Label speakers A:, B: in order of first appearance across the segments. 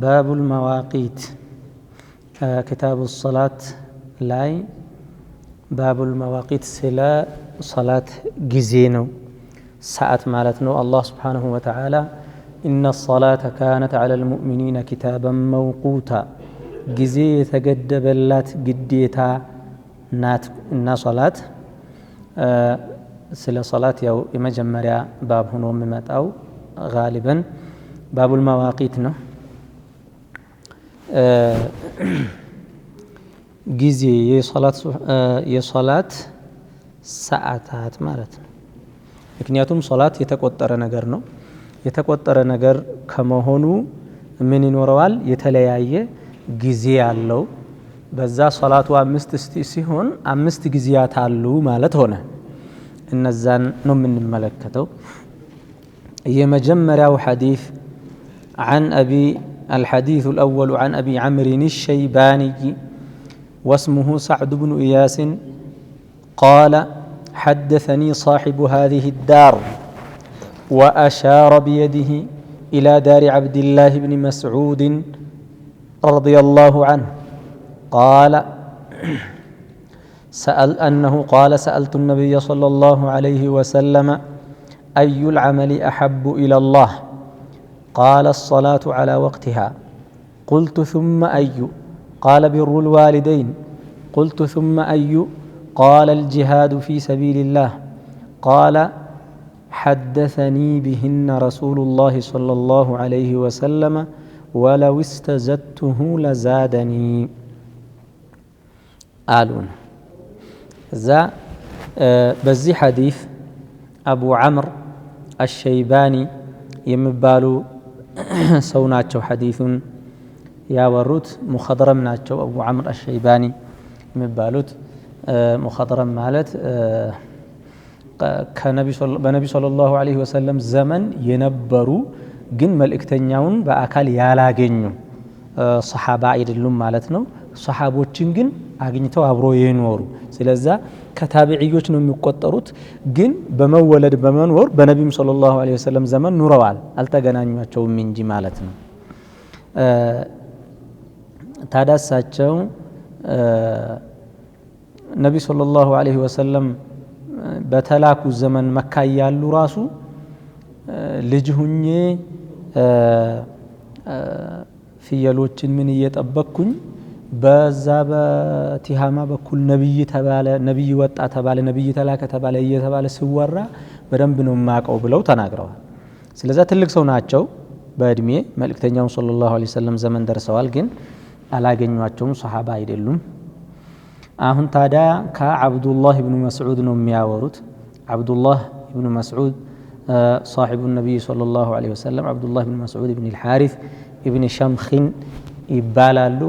A: باب المواقيت كتاب الصلاة لاي باب المواقيت سلا صلاة جزينو ساعة مالتنو الله سبحانه وتعالى إن الصلاة كانت على المؤمنين كتابا موقوتا جزي يتقدبلات قديتا نات إن صلاة سلا صلاة يو مجمريا باب هنو ممت أو غالبا باب المواقيت نو ጊዜ የሶላት ሰዓታት ማለት ነው። ምክንያቱም ሶላት የተቆጠረ ነገር ነው። የተቆጠረ ነገር ከመሆኑ ምን ይኖረዋል? የተለያየ ጊዜ ያለው በዛ ሶላቱ 5 ሲሆን 5 ጊዜያት አሉ ማለት ሆነ። እነዛን ነው የምንመለከተው። የመጀመሪያው ሐዲስ عن أبي الحديث الأول عن أبي عمرو الشيباني واسمه سعد بن إياس قال حدثني صاحب هذه الدار وأشار بيده إلى دار عبد الله بن مسعود رضي الله عنه قال سألت النبي صلى الله عليه وسلم أي العمل أحب إلى الله قال الصلاة على وقتها قلت ثم أي قال بر الوالدين قلت ثم أي قال الجهاد في سبيل الله قال حدثني بهن رسول الله صلى الله عليه وسلم ولو استزدته لزادني قالون ذا بزي حديث أبو عمرو الشيباني يمبالو سوناتشو حديث يا وروت مخضرم ناتشو أبو عمرو الشيباني مبالوت مخضرم مالت بنبي صلى الله عليه وسلم زمن ينبرو جن ملئكتنياون بأكال يالاغنيو صحابة አይደሉም ማለት ነው። صحابዎችን ግን አግኝተው አብሮ የኖሩ ስለዛ ከታቢዒዎች ነው የሚቆጠሩት። ግን በመወለድ በመኖር በነቢዩ ሰለላሁ ዐለይሂ ወሰለም ዘመን ኑረዋል፣ አልተገናኟቸውም እንጂ ማለት ነው። ታዳሳቸው ነብዩ ሰለላሁ ዐለይሂ ወሰለም በተላኩ ዘመን መካ ያሉ ራሱ ልጅ ሁኜ ፍየሎችን ምን እየጠበቅኩኝ በዛ በቲሃማ በኩል ነብይ ተባለ፣ ነብይ ወጣ ተባለ፣ ነብይ ተላከ ተባለ እየተባለ ሲወራ በደንብ ነው ማቀው ብለው ተናግረዋል። ስለዚህ ትልቅ ሰው ናቸው በእድሜ መልእክተኛው ሰለላሁ ዐለይሂ ወሰለም ዘመን ደርሰዋል፣ ግን አላገኟቸውም፣ ሱሐባ አይደሉም። አሁን ታዲያ ከአብዱላህ ኢብኑ መስዑድ ነው የሚያወሩት። አብዱላህ ኢብኑ መስዑድ صاحب النبي صلى الله عليه وسلم عبد الله بن مسعود بن الحارث ابن شمخ ይባላሉ።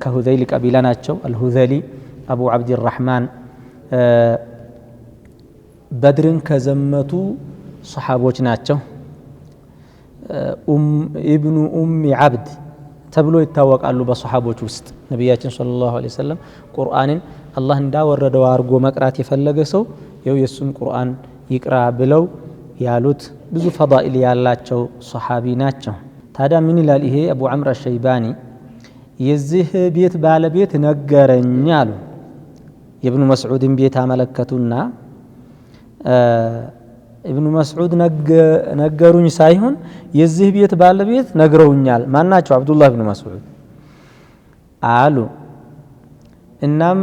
A: ከሁዘይል ቀቢላ ናቸው። አልሁዘሊ አቡ አብድ الرحمن በድርን ከዘመቱ ሱሐቦች ናቸው። ኢብኑ ኡሚ አብድ ተብሎ ይታወቃሉ በሱሐቦች ውስጥ። ነብያችን ሰለላሁ ዐለይሂ ወሰለም ቁርአንን አላህ እንዳወረደው አርጎ መቅራት የፈለገ ሰው የሱን ቁርአን ይቅራ ብለው ያሉት ብዙ ፈዳኢል ያላቸው ሱሐቢ ናቸው። ታዲያ ምን ይላል ይሄ አቡ ዐምር አልሸይባኒ? የዚህ ቤት ባለቤት ነገረኝ አሉ። የኢብኑ መስዑድን ቤት አመለከቱና ኢብኑ መስዑድ ነገሩኝ ሳይሆን የዚህ ቤት ባለቤት ነግረውኛል። ማናቸው? አብዱላህ ኢብኑ መስዑድ አሉ። እናም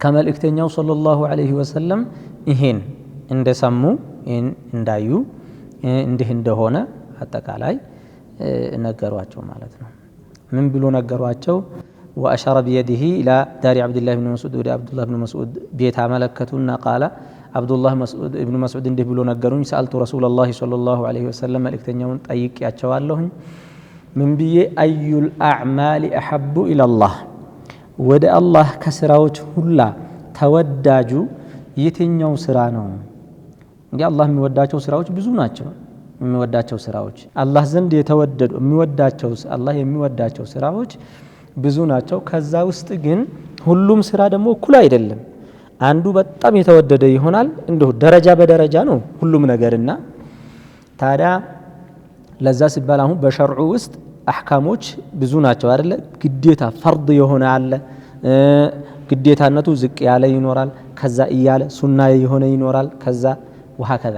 A: ከመልእክተኛው ሰለላሁ ዐለይሂ ወሰለም ይሄን እንደሰሙ ይሄን እንዳዩ እንዲህ እንደሆነ አጠቃላይ ነገሯቸው ማለት ነው። ምን ብሎ ነገሯቸው? وأشار بيده إلى دار عبد الله بن مسعود عبد الله بن مسعود بيت عملكتنا قال عبد الله ابن مسعود እንዲህ ብሎ ነገሩኝ سألت رسول الله صلى الله عليه وسلم መልእክተኛውን ጠይቄያቸዋለሁኝ ምን ብዬ أي الأعمال أحب إلى الله ወደ አላህ ከስራዎች ሁላ ተወዳጁ የትኛው ስራ ነው? እንግዲህ አላህ የሚወዳቸው ስራዎች ብዙ ናቸው። የሚወዳቸው ስራዎች አላህ ዘንድ የተወደዱ የሚወዳቸው አላህ የሚወዳቸው ስራዎች ብዙ ናቸው። ከዛ ውስጥ ግን ሁሉም ስራ ደግሞ እኩል አይደለም። አንዱ በጣም የተወደደ ይሆናል። እንደው ደረጃ በደረጃ ነው ሁሉም ነገርና ታዲያ ለዛ ሲባል አሁን በሸርዑ ውስጥ አህካሞች ብዙ ናቸው አይደለ? ግዴታ ፈርድ የሆነ አለ፣ ግዴታነቱ ዝቅ ያለ ይኖራል፣ ከዛ እያለ ሱና የሆነ ይኖራል፣ ከዛ ወሃከዛ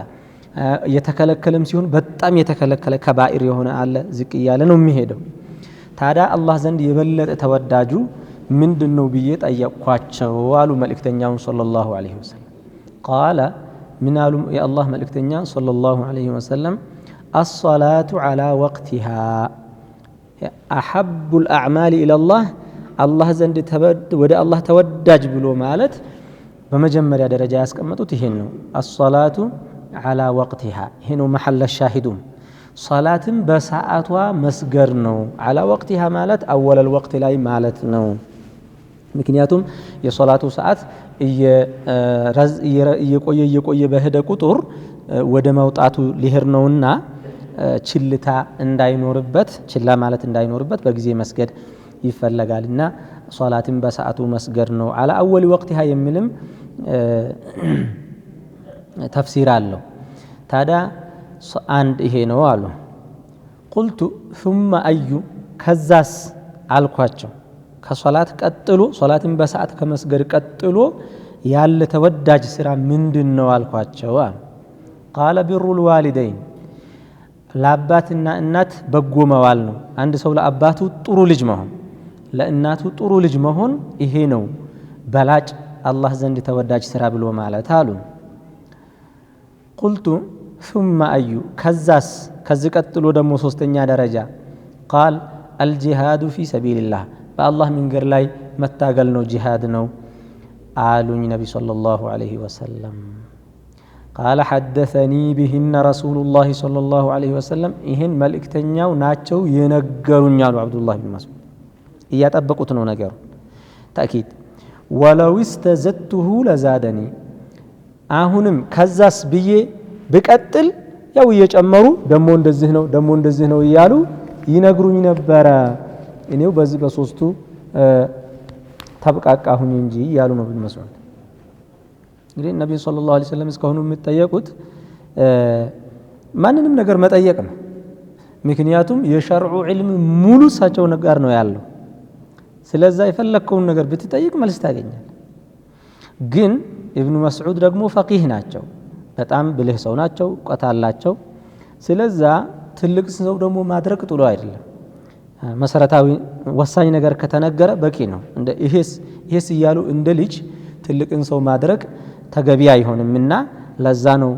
A: የተከለከለም ሲሆን በጣም የተከለከለ ከባኢር የሆነ አለ፣ ዝቅ እያለ ነው የሚሄደው። ታዲያ አላህ ዘንድ የበለጠ ተወዳጁ ምንድነው ብዬ ጠየቅኳቸው አሉ መልእክተኛው ሰለላሁ ዐለይሂ ወሰለም። ቃለ ምን አሉ የአላህ መልእክተኛ ሰለላሁ ዐለይሂ ወሰለም አሰላቱ ዐላ ወቅቲሃ አሐቡል አዕማል ኢለላህ አላህ ዘንድ ወደ አላህ ተወዳጅ ብሎ ማለት በመጀመሪያ ደረጃ ያስቀመጡት ይሄን ነው። አሰላቱ ዐላ ወቅቲሃ ይሄ ነው መሐለ ሻሂዱም። ሰላትም በሰዓቷ መስገድ ነው። ዐላ ወቅቲሃ ማለት አወለል ወቅት ላይ ማለት ነው። ምክንያቱም የሶላቱ ሰዓት እየቆየ በሄደ ቁጥር ወደ መውጣቱ ሊሄድ ነውና ችልታ እንዳይኖርበት ችላ ማለት እንዳይኖርበት በጊዜ መስገድ ይፈለጋልና ሶላትን በሰዓቱ መስገድ ነው። ዐላ አወል ወቅቲሃ የሚልም ተፍሲር አለው። ታዲያ አንድ ይሄ ነው አሉ። ቁልቱ ثم አዩ ከዛስ አልኳቸው ከሶላት ቀጥሎ ሶላትን በሰዓት ከመስገድ ቀጥሎ ያለ ተወዳጅ ስራ ምንድነው አልኳቸው አሉ። ቃለ ቢሩል ዋሊደይን ለአባትና እናት በጎ መዋል ነው። አንድ ሰው ለአባቱ ጥሩ ልጅ መሆን ለእናቱ ጥሩ ልጅ መሆን ይሄ ነው በላጭ አላህ ዘንድ ተወዳጅ ስራ ብሎ ማለት አሉ። ቁልቱ ثم አዩ ከዛስ ከዚህ ቀጥሎ ደግሞ ሶስተኛ ደረጃ ቃል አልጂሃዱ ፊ ሰቢልላህ በአላህ መንገድ ላይ መታገል ነው ጂሃድ ነው አሉኝ ነቢ ሰለላሁ ዐለይሂ ወሰለም። ቃለ ሐደሰኒ ቢሂነ ረሱሉላህ ሰለላሁ ዐለይሂ ወሰለም ይህን መልእክተኛው ናቸው የነገሩኝ አሉ አብዱላህ ብን መስዑድ። እያጠበቁት ነው ነገሩ ተእኪድ። ወለው እስተዘድቱሁ ለዛደኒ አሁንም ከዛስ ብዬ ብቀጥል ያው እየጨመሩ ደሞ እንደዚህ ነው እያሉ ይነግሩኝ ነበረ። እኔው በዚህ በሶስቱ ተብቃቃሁኝ እንጂ እያሉ ነው ብን መስዑድ። እንግዲህ ነብዩ ሰለላሁ ዐለይሂ ወሰለም እስካሁን የሚጠየቁት ማንንም ነገር መጠየቅ ነው። ምክንያቱም የሸርዑ ዒልም ሙሉ እሳቸው ጋር ነው ያለው። ስለዛ የፈለከውን ነገር ብትጠይቅ መልስ ታገኛለህ። ግን ኢብኑ መስዑድ ደግሞ ፈቂህ ናቸው፣ በጣም ብልህ ሰው ናቸው፣ እውቀት አላቸው። ስለዛ ትልቅ ሰው ደግሞ ማድረግ ጥሎ አይደለም። መሰረታዊ ወሳኝ ነገር ከተነገረ በቂ ነው። እንደ ይሄስ እያሉ እንደ ልጅ ትልቅን ሰው ማድረግ ተገቢ አይሆንምና ለዛ ነው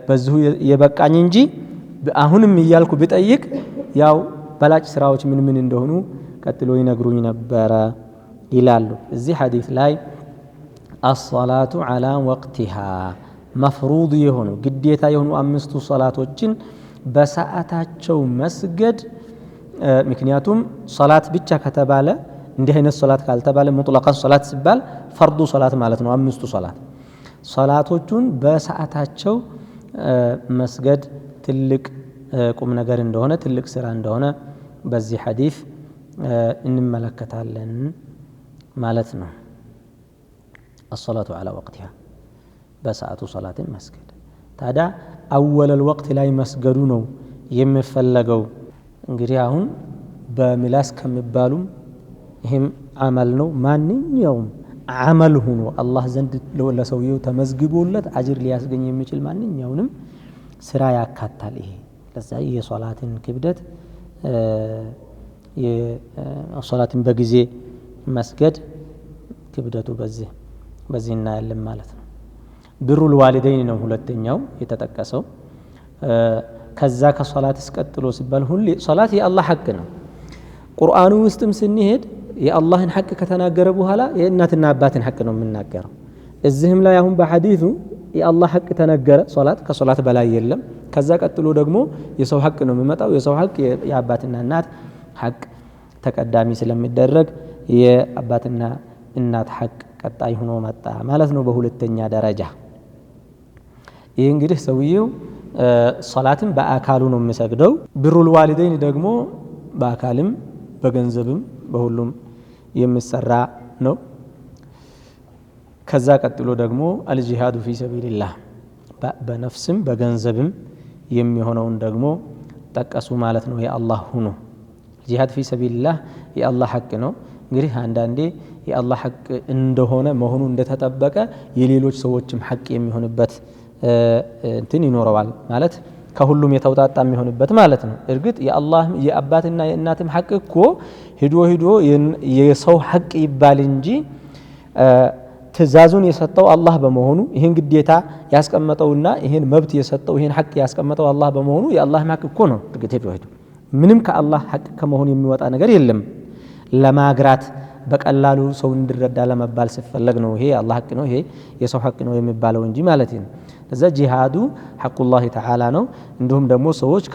A: በዚሁ የበቃኝ እንጂ አሁንም እያልኩ ብጠይቅ ያው በላጭ ስራዎች ምን እንደሆኑ ቀጥሎ ይነግሩኝ ነበረ ይላሉ። እዚህ ሐዲስ ላይ አሰላቱ ዐላ ወቅቲሃ መፍሩድ የሆኑ ግዴታ የሆኑ አምስቱ ሶላቶችን በሰዓታቸው መስገድ። ምክንያቱም ሶላት ብቻ ከተባለ እንዲህ አይነት ሶላት ካልተባለ ሙጥለቀን ሶላት ሲባል ፈርዱ ሶላት ማለት ነው። አምስቱ ሶላቶቹን በሰዓታቸው መስገድ ትልቅ ቁም ነገር እንደሆነ ትልቅ ስራ እንደሆነ በዚህ ሐዲስ እንመለከታለን ማለት ነው። الصلاة على وقتها በሰዓቱ ሶላትን መስገድ። ታዲያ አወለል ወቅት ላይ መስገዱ ነው የሚፈለገው። እንግዲህ አሁን በምላስ ከሚባሉም ይህም አመል ነው። ማንኛውም አመል ሆኖ አላህ ዘንድ ለሰውየው ተመዝግቦለት አጅር ሊያስገኝ የሚችል ማንኛውንም ስራ ያካታል ይሄ። ለዛ የሶላትን ክብደት የሶላትን በጊዜ መስገድ ክብደቱ በዚህ እናያለን ማለት ነው። ብሩል ዋሊደይን ነው ሁለተኛው የተጠቀሰው። ከዛ ከሶላት እስቀጥሎ ሲባል ሁሌ ሶላት የአላህ ሐቅ ነው። ቁርአኑ ውስጥም ስንሄድ የአላህን ሐቅ ከተናገረ በኋላ የእናትና አባትን ሐቅ ነው የምናገረው። እዚህም ላይ አሁን በሐዲሱ የአላህ ሐቅ ተነገረ። ሶላት ከሶላት በላይ የለም። ከዛ ቀጥሎ ደግሞ የሰው ሐቅ ነው የሚመጣው። የሰው ሐቅ የአባትና እናት ሐቅ ተቀዳሚ ስለሚደረግ የአባትና እናት ሐቅ ቀጣይ ሆኖ መጣ ማለት ነው በሁለተኛ ደረጃ። ይህ እንግዲህ ሰውየው ሶላትን በአካሉ ነው የሚሰግደው። ብሩል ዋሊደይን ደግሞ በአካልም በገንዘብም በሁሉም የሚሰራ ነው። ከዛ ቀጥሎ ደግሞ አልጂሃዱ ፊ ሰቢልላህ በነፍስም በገንዘብም የሚሆነውን ደግሞ ጠቀሱ ማለት ነው የአላህ ሆኖ ጂሃድ ፊ ሰቢልላህ የአላህ ሐቅ ነው እንግዲህ አንዳንዴ የአላህ ሐቅ እንደሆነ መሆኑ እንደተጠበቀ የሌሎች ሰዎችም ሐቅ የሚሆንበት እንትን ይኖረዋል ማለት ከሁሉም የተውጣጣ የሚሆንበት ማለት ነው እርግጥ የአላህ የአባትና የእናትም ሐቅ እኮ ሄዶ የሰው ሐቅ ይባል እንጂ ትእዛዙን የሰጠው አላህ በመሆኑ ይሄን ግዴታ ያስቀመጠውና ይሄን መብት የሰጠው ይሄን ሐቅ ያስቀመጠው አላህ በመሆኑ የአላህ ሐቅ እኮ ነው እርግጥ ሄዶ ምንም ከአላህ ሐቅ ከመሆኑ የሚወጣ ነገር የለም ለማግራት በቀላሉ ሰው እንዲረዳ ለመባል ሲፈለግ ነው ይሄ አላህ ሐቅ ነው ይሄ የሰው ሐቅ ነው የሚባለው እንጂ ማለት ነው ለዛ ጂሃዱ ሐቁላህ ተዓላ ነው እንዲሁም ደግሞ ሰዎች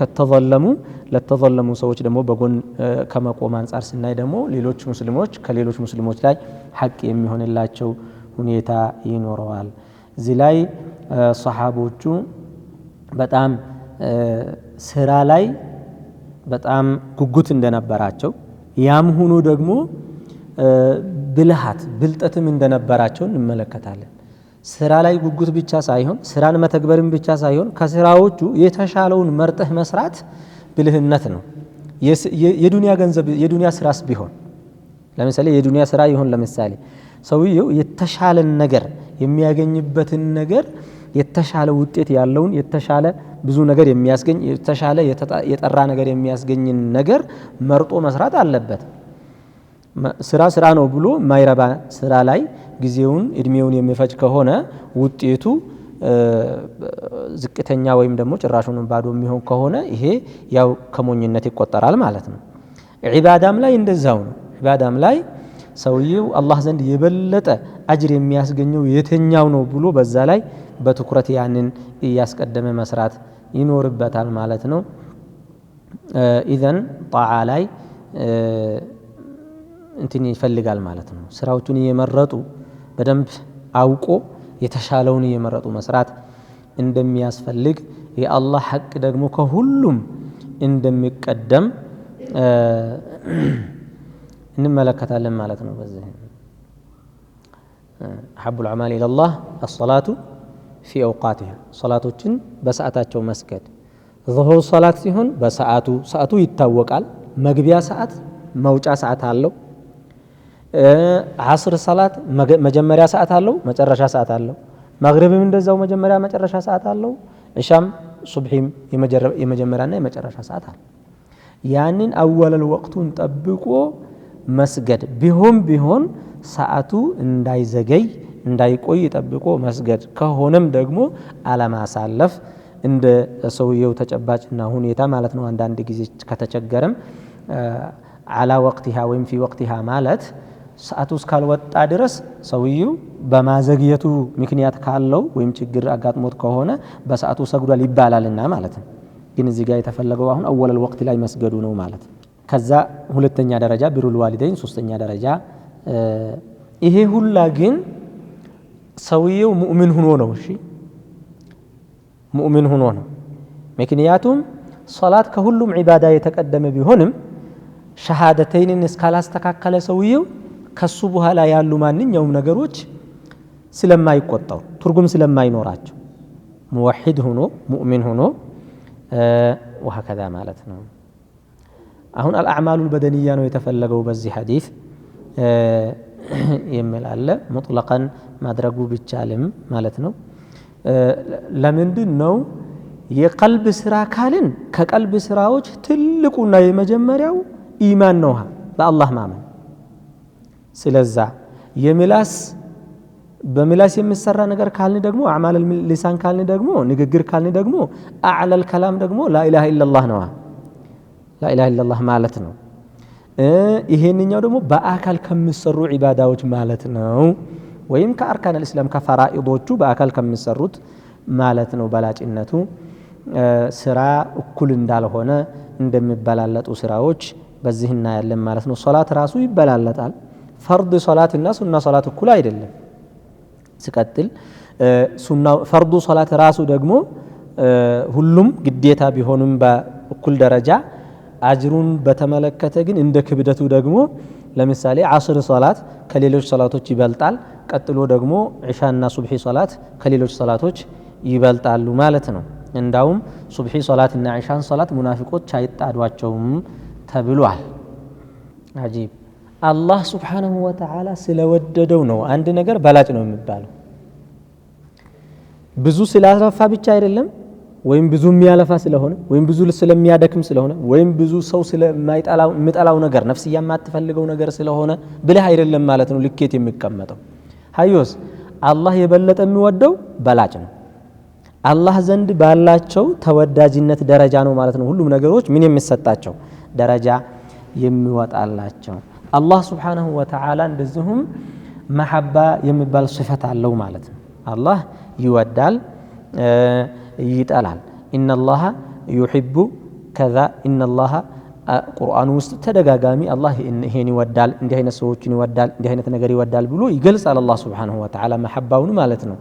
A: ለተዘለሙ ሰዎች ደግሞ በጎን ከመቆም አንፃር ስናይ ደግሞ ሌሎች ሙስሊሞች ከሌሎች ሙስሊሞች ላይ ሐቅ የሚሆንላቸው ሁኔታ ይኖረዋል እዚህ ላይ ሰሃቦቹ በጣም ስራ ላይ በጣም ጉጉት እንደነበራቸው ያም ሆኖ ደግሞ ብልጠትም እንደነበራቸው እንመለከታለን ስራ ላይ ጉጉት ብቻ ሳይሆን ስራን መተግበርም ብቻ ሳይሆን ከስራዎቹ የተሻለውን መርጠህ መስራት ብልህነት ነው የዱንያ ገንዘብ የዱንያ ስራስ ቢሆን ለምሳሌ የዱንያ ስራ ይሆን ለምሳሌ ሰውየው የተሻለ ነገር የሚያገኝበትን ነገር የተሻለ ውጤት ያለውን የተሻለ ብዙ ነገር የሚያስገኝ የተሻለ የጠራ ነገር የሚያስገኝን ነገር መርጦ መስራት አለበት ስራ ነው ብሎ ማይረባ ስራ ላይ ጊዜውን እድሜውን የሚፈጅ ከሆነ ውጤቱ ዝቅተኛ ወይም ደግሞ ጭራሹን ባዶ የሚሆን ከሆነ ይሄ ያው ከሞኝነት ይቆጠራል ማለት ነው ዒባዳም ላይ እንደዛው ነው ዒባዳም ላይ ሰውየው አላህ ዘንድ የበለጠ አጅር የሚያስገኘው የትኛው ነው ብሎ በዛ ላይ በትኩረት ያንን ያስቀደመ መስራት ይኖርበታል ማለት ነው ኢዘን ጣዓ ላይ እንትን ይፈልጋል ማለት ነው ስራዎቹን እየመረጡ በደንብ አውቆ የተሻለውን እየመረጡ መስራት እንደሚያስፈልግ የአላህ ሐቅ ደግሞ ከሁሉም እንደሚቀደም እንመለከታለን ማለት ነው በዚህ أحب الأعمال إلى الله الصلاة في أوقاتها صلاتዎችን በሰዓታቸው መስገድ ظهور صلاة ሲሆን ሰዓቱ ይታወቃል መግቢያ ሰዓት መውጫ ሰዓት አለው ዓስር ሰላት መጀመሪያ ሰዓት አለው መጨረሻ ሰዓት አለው መግሪብም እንደዛው መጀመሪያ መጨረሻ ሰዓት አለው ኢሻም ሱብሂም የመጀመሪያና የመጨረሻ ሰዓት አለው ያንን አወለል ወቅቱን ጠብቆ መስገድ ቢሆን ሰዓቱ እንዳይዘገይ እንዳይቆይ ጠብቆ መስገድ ከሆነም ደግሞ አለማሳለፍ እንደ ሰውየው ተጨባጭና ሁኔታ ማለት ነው አንዳንድ ጊዜ ከተቸገረም على وقتها ወይም في وقتها ማለት ሰዓቱ እስካልወጣ ድረስ ሰውየው በማዘግየቱ ምክንያት ካለው ወይም ችግር አጋጥሞት ከሆነ በሰዓቱ ሰግዷል ይባላልና ማለት ነው ግን እዚህ ጋር የተፈለገው አሁን አወለል ወቅት ላይ መስገዱ ነው ማለት ከዛ ሁለተኛ ደረጃ ቢሩል ዋሊደይን ሶስተኛ ደረጃ ይሄ ሁላ ግን ሰውየው ሙእሚን ሆኖ ነው እሺ ሙእሚን ሆኖ ነው ምክንያቱም ሶላት ከሁሉም ዒባዳ የተቀደመ ቢሆንም ሸሃደተይንን እስካላስተካከለ ሰውየው ከሱ በኋላ ያሉ ማንኛውም ነገሮች ስለማይቆጠሩ ትርጉም ስለማይኖራቸው ሙወሂድ ሆኖ ሙእሚን ሆኖ وهكذا ማለት ነው አሁን الأعمال البدنية ነው የተፈለገው በዚህ ሐዲስ የሚላለ ሙጥለቀን ማድረጉ ቢቻልም ማለት ነው ለምንድን ነው የቀልብ ስራ ካልን ከቀልብ ስራዎች ትልቁና የመጀመሪያው ኢማን ነው በአላህ ማመን ስለዛ የምላስ በምላስ የሚሰራ ነገር ካልን ደግሞ አዕማል ሊሳን ካልን ደግሞ ንግግር ካልን ደግሞ አዕለል ከላም ደግሞ ላ ኢላሃ ኢላላህ ነው ላ ኢላሃ ኢላላህ ማለት ነው ይሄንኛው ደግሞ በአካል ከሚሰሩ ዒባዳዎች ማለት ነው ወይም ከአርካን الاسلام ከፈራኢዶቹ በአካል ከሚሰሩት ማለት ነው በላጭነቱ ስራ እኩል እንዳልሆነ እንደሚበላለጡ ስራዎች በዚህና ያለን ማለት ነው ሶላት ራሱ ይበላለጣል ፈርድ ሶላት እና ሱና ሶላት እኩል አይደለም ሲቀጥል ሱና ፈርዱ ሶላት ራሱ ደግሞ ሁሉም ግዴታ ቢሆንም በእኩል ደረጃ አጅሩን በተመለከተ ግን እንደ ክብደቱ ደግሞ ለምሳሌ ዓስር ሶላት ከሌሎች ሶላቶች ይበልጣል ቀጥሎ ደግሞ ኢሻና ሱብሂ ሶላት ከሌሎች ሶላቶች ይበልጣሉ ማለት ነው እንዳውም ሱብሒ ሶላትና ኢሻን ሶላት ሙናፊቆች አይጣዷቸውም ተብሏል። አጂብ አላህ ሱብሓነሁ ወተዓላ ስለወደደው ነው አንድ ነገር በላጭ ነው የሚባለው። ብዙ ስላልፋ ብቻ አይደለም፣ ወይም ብዙ የሚያለፋ ስለሆነ ወይም ብዙ ስለሚያደክም ስለሆነ ወይም ብዙ ሰው ስለማይጠላው ነገር ነፍስያ የማትፈልገው ነገር ስለሆነ ብለህ አይደለም ማለት ነው ልኬት የሚቀመጠው። ሀዮስ አላህ የበለጠ የሚወደው በላጭ ነው። አላህ ዘንድ ባላቸው ተወዳጅነት ደረጃ ነው ማለት ነው ሁሉም ነገሮች ምን የሚሰጣቸው ደረጃ የሚወጣላቸው። አላህ ሱብሓነሁ ወተዓላ እንደዚሁም መሐባ የሚባል ሲፈት አለው ማለት ነው። አላህ ይወዳል ይጠላል። ኢነላሃ ዩሂቡ ከዛ ኢነላሃ ቁርአን ውስጥ ተደጋጋሚ አላህ ይሄን ይወዳል፣ እንዲህ አይነት ሰዎችን ይወዳል፣ እንዲህ አይነት ነገር ይወዳል ብሎ ይገልጻል አላህ ሱብሓነሁ ወተዓላ መሐባውን ማለት ነው።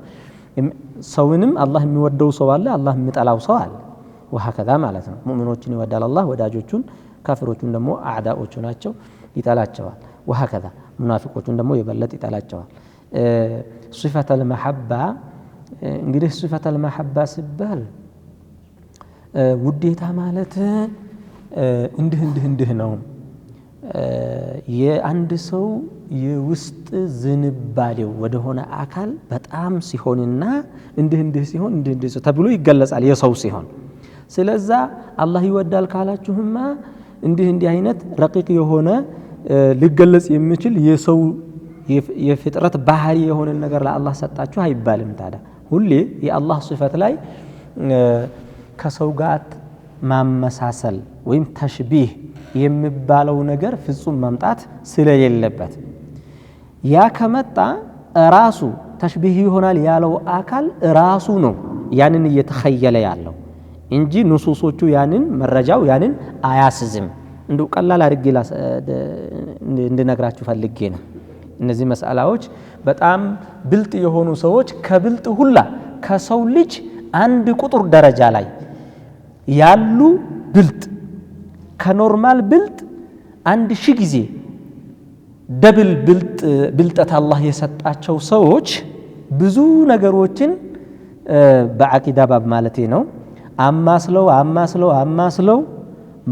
A: ሰውንም አላህ የሚወደው ሰው አለ፣ አላህ የሚጠላው ሰው አለ። ወሀከዛ ማለት ነው። ሙእሚኖችን ይወዳል አላህ ወዳጆቹን፣ ካፊሮቹን ደግሞ አዕዳዎቹ ናቸው ይጠላቸዋል። ወሀከዛ ሙናፊቆቹን ደግሞ የበለጠ ይጠላቸዋል። ሲፈተል መሐባ እንግዲህ ሲፈተል መሐባ ሲባል ውዴታ ማለት እንዲህ ነው። የአንድ ሰው የውስጥ ዝንባሌው ወደሆነ አካል በጣም ሲሆንና እንዲህ ሲሆን እንዲህ ተብሎ ይገለጻል የሰው ሲሆን። ስለዛ አላህ ይወዳል ካላችሁማ እንዲህ አይነት ረቂቅ የሆነ ሊገለጽ የሚችል የሰው የፍጥረት ባህሪ የሆነ ነገር ለአላህ ሰጣችሁ አይባልም። ታዲያ ሁሌ የአላህ ሲፈት ላይ ከሰው ጋር ማመሳሰል ወይም ተሽቢህ የሚባለው ነገር ፍጹም መምጣት ስለሌለበት ያ ከመጣ ራሱ ተሽቢህ ይሆናል ያለው አካል ራሱ ነው ያንን እየተኸየለ ያለው እንጂ ንሱሶቹ ያንን መረጃው ያንን አያስዝም። እንደው ቀላል አድርጌ እንድነግራችሁ ፈልጌ ነው። እነዚህ መስአላዎች በጣም ብልጥ የሆኑ ሰዎች ከብልጥ ሁላ ከሰው ልጅ አንድ ቁጥር ደረጃ ላይ ያሉ ብልጥ ከኖርማል ብልጥ 1000 ጊዜ ደብል ብልጠት አላህ የሰጣቸው ሰዎች ብዙ ነገሮችን በአቂዳ ባብ ማለቴ ነው አማስለው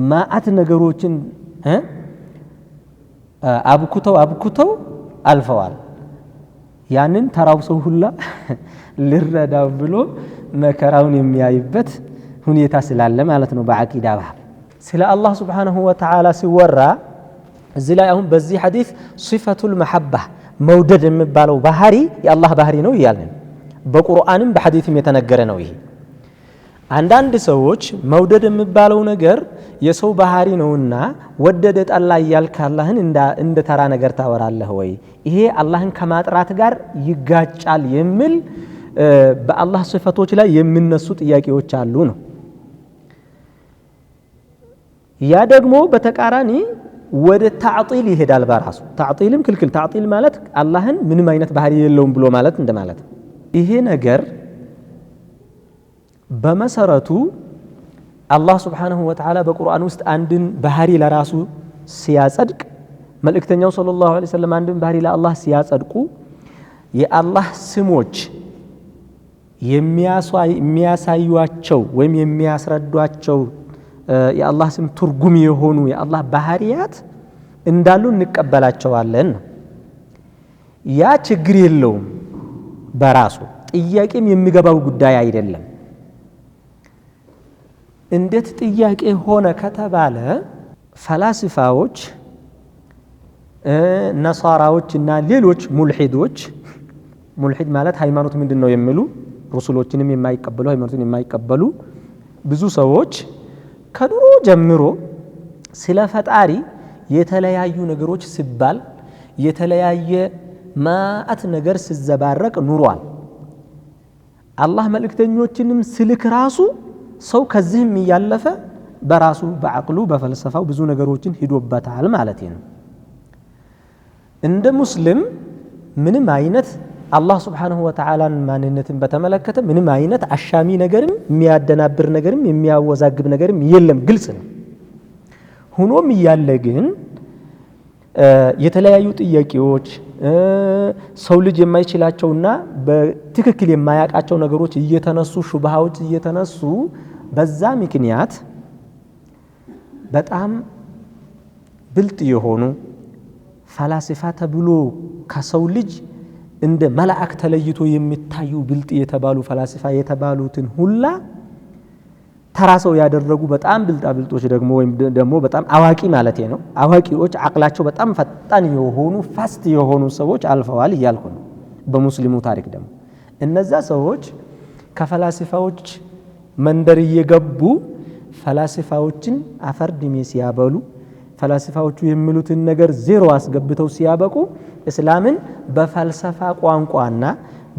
A: ማአት ነገሮችን አብኩተው አልፈዋል። ያንን ተራው ሰው ሁላ ልረዳው ብሎ መከራውን የሚያይበት ሁኔታ ስላለ ማለት ነው። በአቂዳ ባብ ስለ አላህ ሱብሓነሁ ወተዓላ ሲወራ እዚህ ላይ አሁን በዚህ ሐዲስ ሲፈቱል መሐባ መውደድ የሚባለው ባህሪ የአላህ ባህሪ ነው እያልን በቁርአንም በሐዲስም የተነገረ ነው። ይሄ አንዳንድ ሰዎች መውደድ የሚባለው ነገር የሰው ባህሪ ነውና ወደደ ጠላ እያልክ አላህን እንደ ተራ ነገር ታወራለህ ወይ? ይሄ አላህን ከማጥራት ጋር ይጋጫል የሚል በአላህ ሲፈቶች ላይ የሚነሱ ጥያቄዎች አሉ ነው። ያ ደግሞ በተቃራኒ ወደ ታዕጢል ይሄዳል። በራሱ ታዕጢልም ክልክል። ታዕጢል ማለት አላህን ምንም አይነት ባህሪ የለውም ብሎ ማለት እንደማለት። ይሄ ነገር በመሰረቱ አላህ ሱብሓነሁ ወተዓላ በቁርአን ውስጥ አንድን ባህሪ ለራሱ ሲያጸድቅ መልእክተኛው ሰለላሁ ዐለይሂ ወሰለም አንድን ባህሪ ለአላህ ሲያጸድቁ የአላህ ስሞች የሚያሳዩአቸው ወይም የሚያስረዷቸው የአላህ ስም ትርጉም የሆኑ የአላህ ባህሪያት እንዳሉ እንቀበላቸዋለን። ያ ችግር የለውም በራሱ ጥያቄም የሚገባው ጉዳይ አይደለም። እንዴት ጥያቄ ሆነ ከተባለ ፈላስፋዎች ነሳራዎች እና ሌሎች ሙልሂዶች ሙልሂድ ማለት ሃይማኖት ምንድነው የሚሉ ረሱሎችንም የማይቀበሉ ሃይማኖትን የማይቀበሉ ብዙ ሰዎች ከድሮ ጀምሮ ስለ ፈጣሪ የተለያዩ ነገሮች ሲባል የተለያየ ማአት ነገር ሲዘባረቅ ኑሯል። አላህ መልእክተኞችንም ስልክ ራሱ ሰው ከዚህም ያለፈ በራሱ በአቅሉ በፈልሰፋው ብዙ ነገሮችን ሂዶበታል ማለት ነው። እንደ ሙስሊም ምንም አይነት አላህ ሱብሓነሁ ወተዓላን ማንነትን በተመለከተ ምንም አይነት አሻሚ ነገርም የሚያደናብር ነገርም የሚያወዛግብ ነገርም የለም፣ ግልጽ ነው። ሆኖም እያለ ግን የተለያዩ ጥያቄዎች ሰው ልጅ የማይችላቸውና በትክክል የማያቃቸው ነገሮች እየተነሱ ሹብሃዎች እየተነሱ በዛ ምክንያት በጣም ብልጥ የሆኑ ፈላስፋ ተብሎ ከሰው ልጅ እንደ መላእክ ተለይቶ የሚታዩ ብልጥ የተባሉ ፈላስፋ የተባሉትን ሁላ ተራሰው ያደረጉ በጣም ብልጦች ደግሞ ወይም ደግሞ በጣም አዋቂ ማለት ነው አዋቂዎች አቅላቸው በጣም ፈጣን የሆኑ ፋስት የሆኑ ሰዎች አልፈዋል ይያልኩ ነው በሙስሊሙ ታሪክ ደግሞ እነዛ ሰዎች ከፈላስፋዎች መንደር እየገቡ ፈላስፋዎችን አፈርድሜ ሲያበሉ ፈላስፋዎቹ የሚሉትን ነገር ዜሮ አስገብተው ሲያበቁ እስላምን በፈልሰፋ ቋንቋና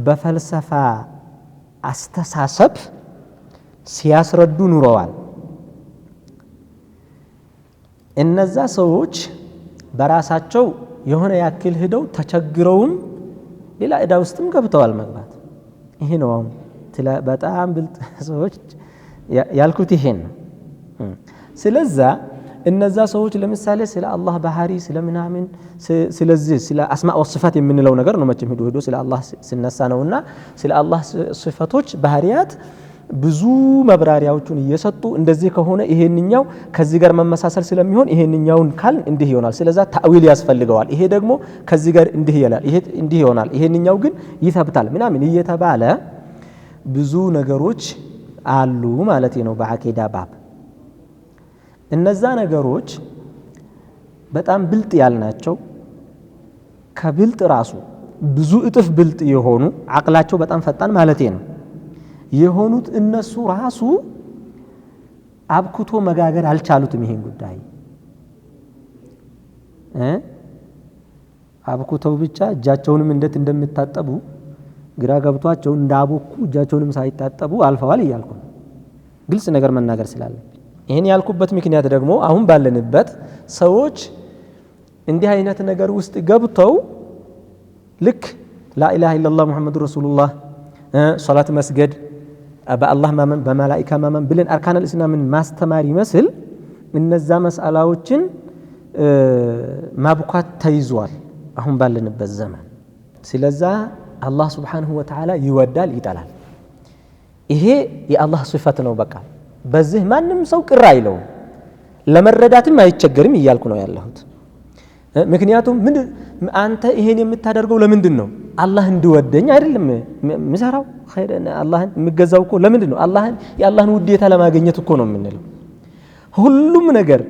A: በፈልሰፋ አስተሳሰብ ሲያስረዱ ኑረዋል እነዛ ሰዎች በራሳቸው የሆነ ያክል ሄደው ተቸግረውም ሌላ እዳ ውስጥም ገብተዋል መግባት ይሄ ነው አሁን በጣም ብልጥ ሰዎች ያልኩት ይሄን ነው ስለዛ እነዛ ሰዎች ለምሳሌ ስለ አላህ ባህሪ ስለምናምን ስለዚህ ስለ አስማእ ወሲፋት የምንለው ነገር ነው መቼም ሄዶ ስለ አላህ ሲነሳ ነውና ስለ አላህ ሲፋቶች ባህሪያት ብዙ መብራሪያዎችን እየሰጡ እንደዚህ ከሆነ ይሄንኛው ከዚህ ጋር መመሳሰል ስለሚሆን ይሄንኛውን ካል እንዲህ ይሆናል ስለዛ ታዊል ያስፈልገዋል ይሄ ደግሞ ከዚህ ጋር እንዲህ ይላል ይሄ እንዲህ ይሆናል ይሄንኛው ግን ይተብታል ምናምን እየተባለ ብዙ ነገሮች አሉ ማለት ነው በአቂዳ ባብ እነዛ ነገሮች በጣም ብልጥ ያልናቸው ከብልጥ ራሱ ብዙ እጥፍ ብልጥ የሆኑ አቅላቸው በጣም ፈጣን ማለት ነው የሆኑት እነሱ ራሱ አብኩቶ መጋገር አልቻሉትም ይሄን ጉዳይ አብኩተው ብቻ እጃቸውንም እንዴት እንደሚታጠቡ ግራ ገብቷቸው እንዳቦኩ እጃቸውንም ሳይታጠቡ አልፈዋል ይያልኩ ግልጽ ነገር መናገር ስላለ ይሄን ያልኩበት ምክንያት ደግሞ አሁን ባለንበት ሰዎች እንዲህ አይነት ነገር ውስጥ ገብተው ልክ ላ ኢላሃ ኢላላህ ሙሐመዱር ረሱሉላህ ሶላት መስገድ በአላህ ማመን በመላእክት ማመን ብለን አርካነል እስላምን ማስተማር ይመስል እነዛ መስአላዎችን ማብኳት ተይዟል አሁን ባለንበት ዘመን ስለዛ አላህ Subhanahu Wa Ta'ala ይወዳል ይጠላል ይሄ የአላህ ሲፈት ነው በቃ በዚህ ማንም ሰው ቅር አይለው ለመረዳትም አይቸገርም ይያልኩ ነው ያለሁት ምክንያቱም ምን አንተ ይሄን የምታደርገው ለምንድን ነው አላህ እንዲወደኝ አይደለም ምሰራው ኸይር አላህን ምገዛው እኮ ለምንድን ነው አላህን የአላህን ውዴታ ለማግኘት እኮ ነው የምንለው ሁሉም ነገር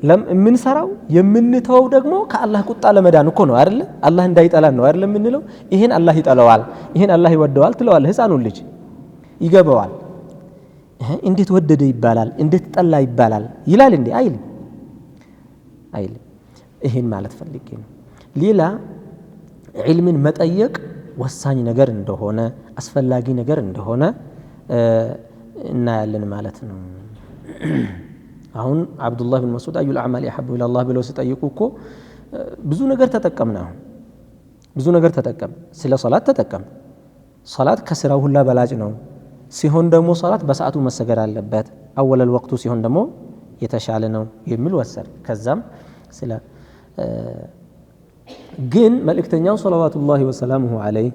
A: ለምንሰራው የምንተው ደግሞ ከአላህ ቁጣ ለመዳን እኮ ነው አይደል አላህ እንዳይጠላን ነው አይደል የምንለው ይሄን አላህ ይጠላዋል ይሄን አላህ ይወደዋል ትለዋል ህፃኑ ልጅ ይገባዋል እንዴት ወደደ ይባላል እንዴት ጠላ ይባላል ይላል እንዴ አይል ይሄን ማለት ፈልጌ ነው ሌላ ዒልምን መጠየቅ ወሳኝ ነገር እንደሆነ አስፈላጊ ነገር እንደሆነ እናያለን ማለት ነው አሁን አብዱላህ ብን መስዑድ አዩል አዕማል يحب الى الله ብለው ሲጠይቁ እኮ ብዙ ነገር ተጠቀምና ብዙ ነገር ተጠቀም ስለ ሶላት ተጠቀም ሶላት ከስራው ሁላ በላጭ ነው ሲሆን ደግሞ ሶላት በሰዓቱ መሰገድ አለበት አወለል ወቅቱ ሲሆን ደግሞ የተሻለ ነው የሚል ወሰድ ከዛም ስለ ግን መልእክተኛው ሰለላሁ ዐለይሂ ዐለይሂ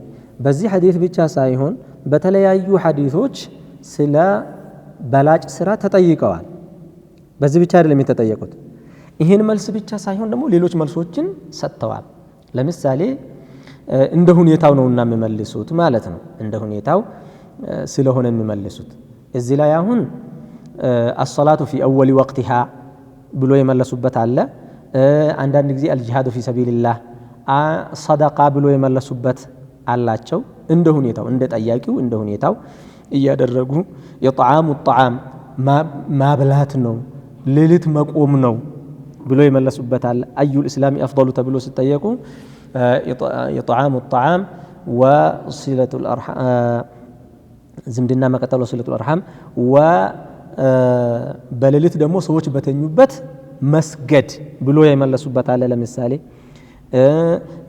A: በዚህ ሐዲስ ብቻ ሳይሆን በተለያዩ ሐዲሶች ስለ በላጭ ስራ ተጠይቀዋል በዚህ ብቻ አይደለም የተጠየቁት ይሄን መልስ ብቻ ሳይሆን ደግሞ ሌሎች መልሶችን ሰጥተዋል ለምሳሌ እንደ ሁኔታው ነውና የሚመልሱት ማለት ነው እንደ ሁኔታው ስለሆነ የሚመልሱት እዚህ ላይ አሁን الصلاه في اول وقتها ብሎ የመለሱበት አለ አንዳንድ ጊዜ الجهاد في سبيل الله صدقه ብሎ የመለሱበት አላቸው እንደ ሁኔታው እንደ ጠያቂው እንደ ሁኔታው እያደረጉ የطعام الطعام ማብላት ነው ሌሊት መቆም ነው ብሎ የመለሱበት አለ አዩ الاسلام افضل ተብሎ ሲጠየቁ የطعام الطعام وصله الارحام ዝምድና መቀጠል ወስለቱ الارحام በሌሊት ደግሞ ሰዎች በተኙበት መስገድ ብሎ የመለሱበት አለ ለምሳሌ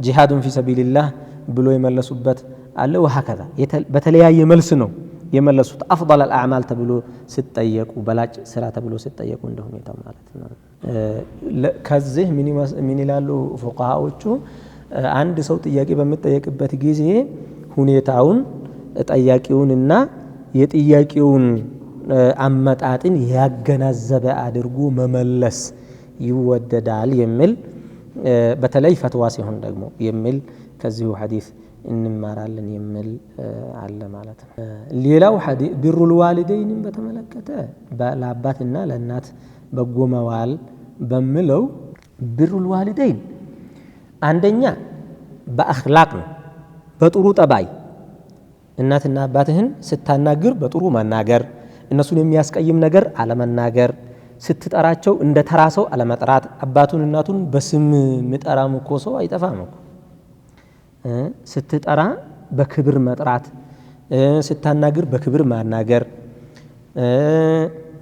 A: ጂሃዱን ፊ ሰቢልላህ ብሎ የመለሱበት አለ وهكذا በተለያየ መልስ ነው የመለሱት አፍضل الأعمال ተብሎ ሲጠየቁ በላጭ ስራ ተብሎ ሲጠየቁ እንደ ሁኔታው ማለት ነው። ከዚህ ምን ይላሉ ፉቃሃዎቹ? አንድ ሰው ጥያቄ በሚጠየቅበት ጊዜ ሁኔታውን ጠያቂውንና የጥያቄውን አመጣጥን ያገናዘበ አድርጎ መመለስ ይወደዳል የሚል በተለይ ፈትዋ ሲሆን ደግሞ የሚል ከዚሁ ሐዲስ እንማራለን የሚል አለ ማለት ነው። ሌላው ሐዲስ ቢሩል ዋሊደይን በተመለከተ ለአባትና ለእናት በጎ መዋል በሚለው ቢሩል ዋሊደይን አንደኛ በአኽላቅ ነው፣ በጥሩ ጠባይ እናትና አባትህን ስታናግር በጥሩ መናገር፣ እነሱን የሚያስቀይም ነገር አለመናገር፣ ስትጠራቸው እንደ ተራ ሰው አለመጥራት። አባቱን እናቱን በስም ምጠራም እኮ ሰው አይጠፋም እኮ። ስትጠራ በክብር መጥራት፣ ስታናግር በክብር ማናገር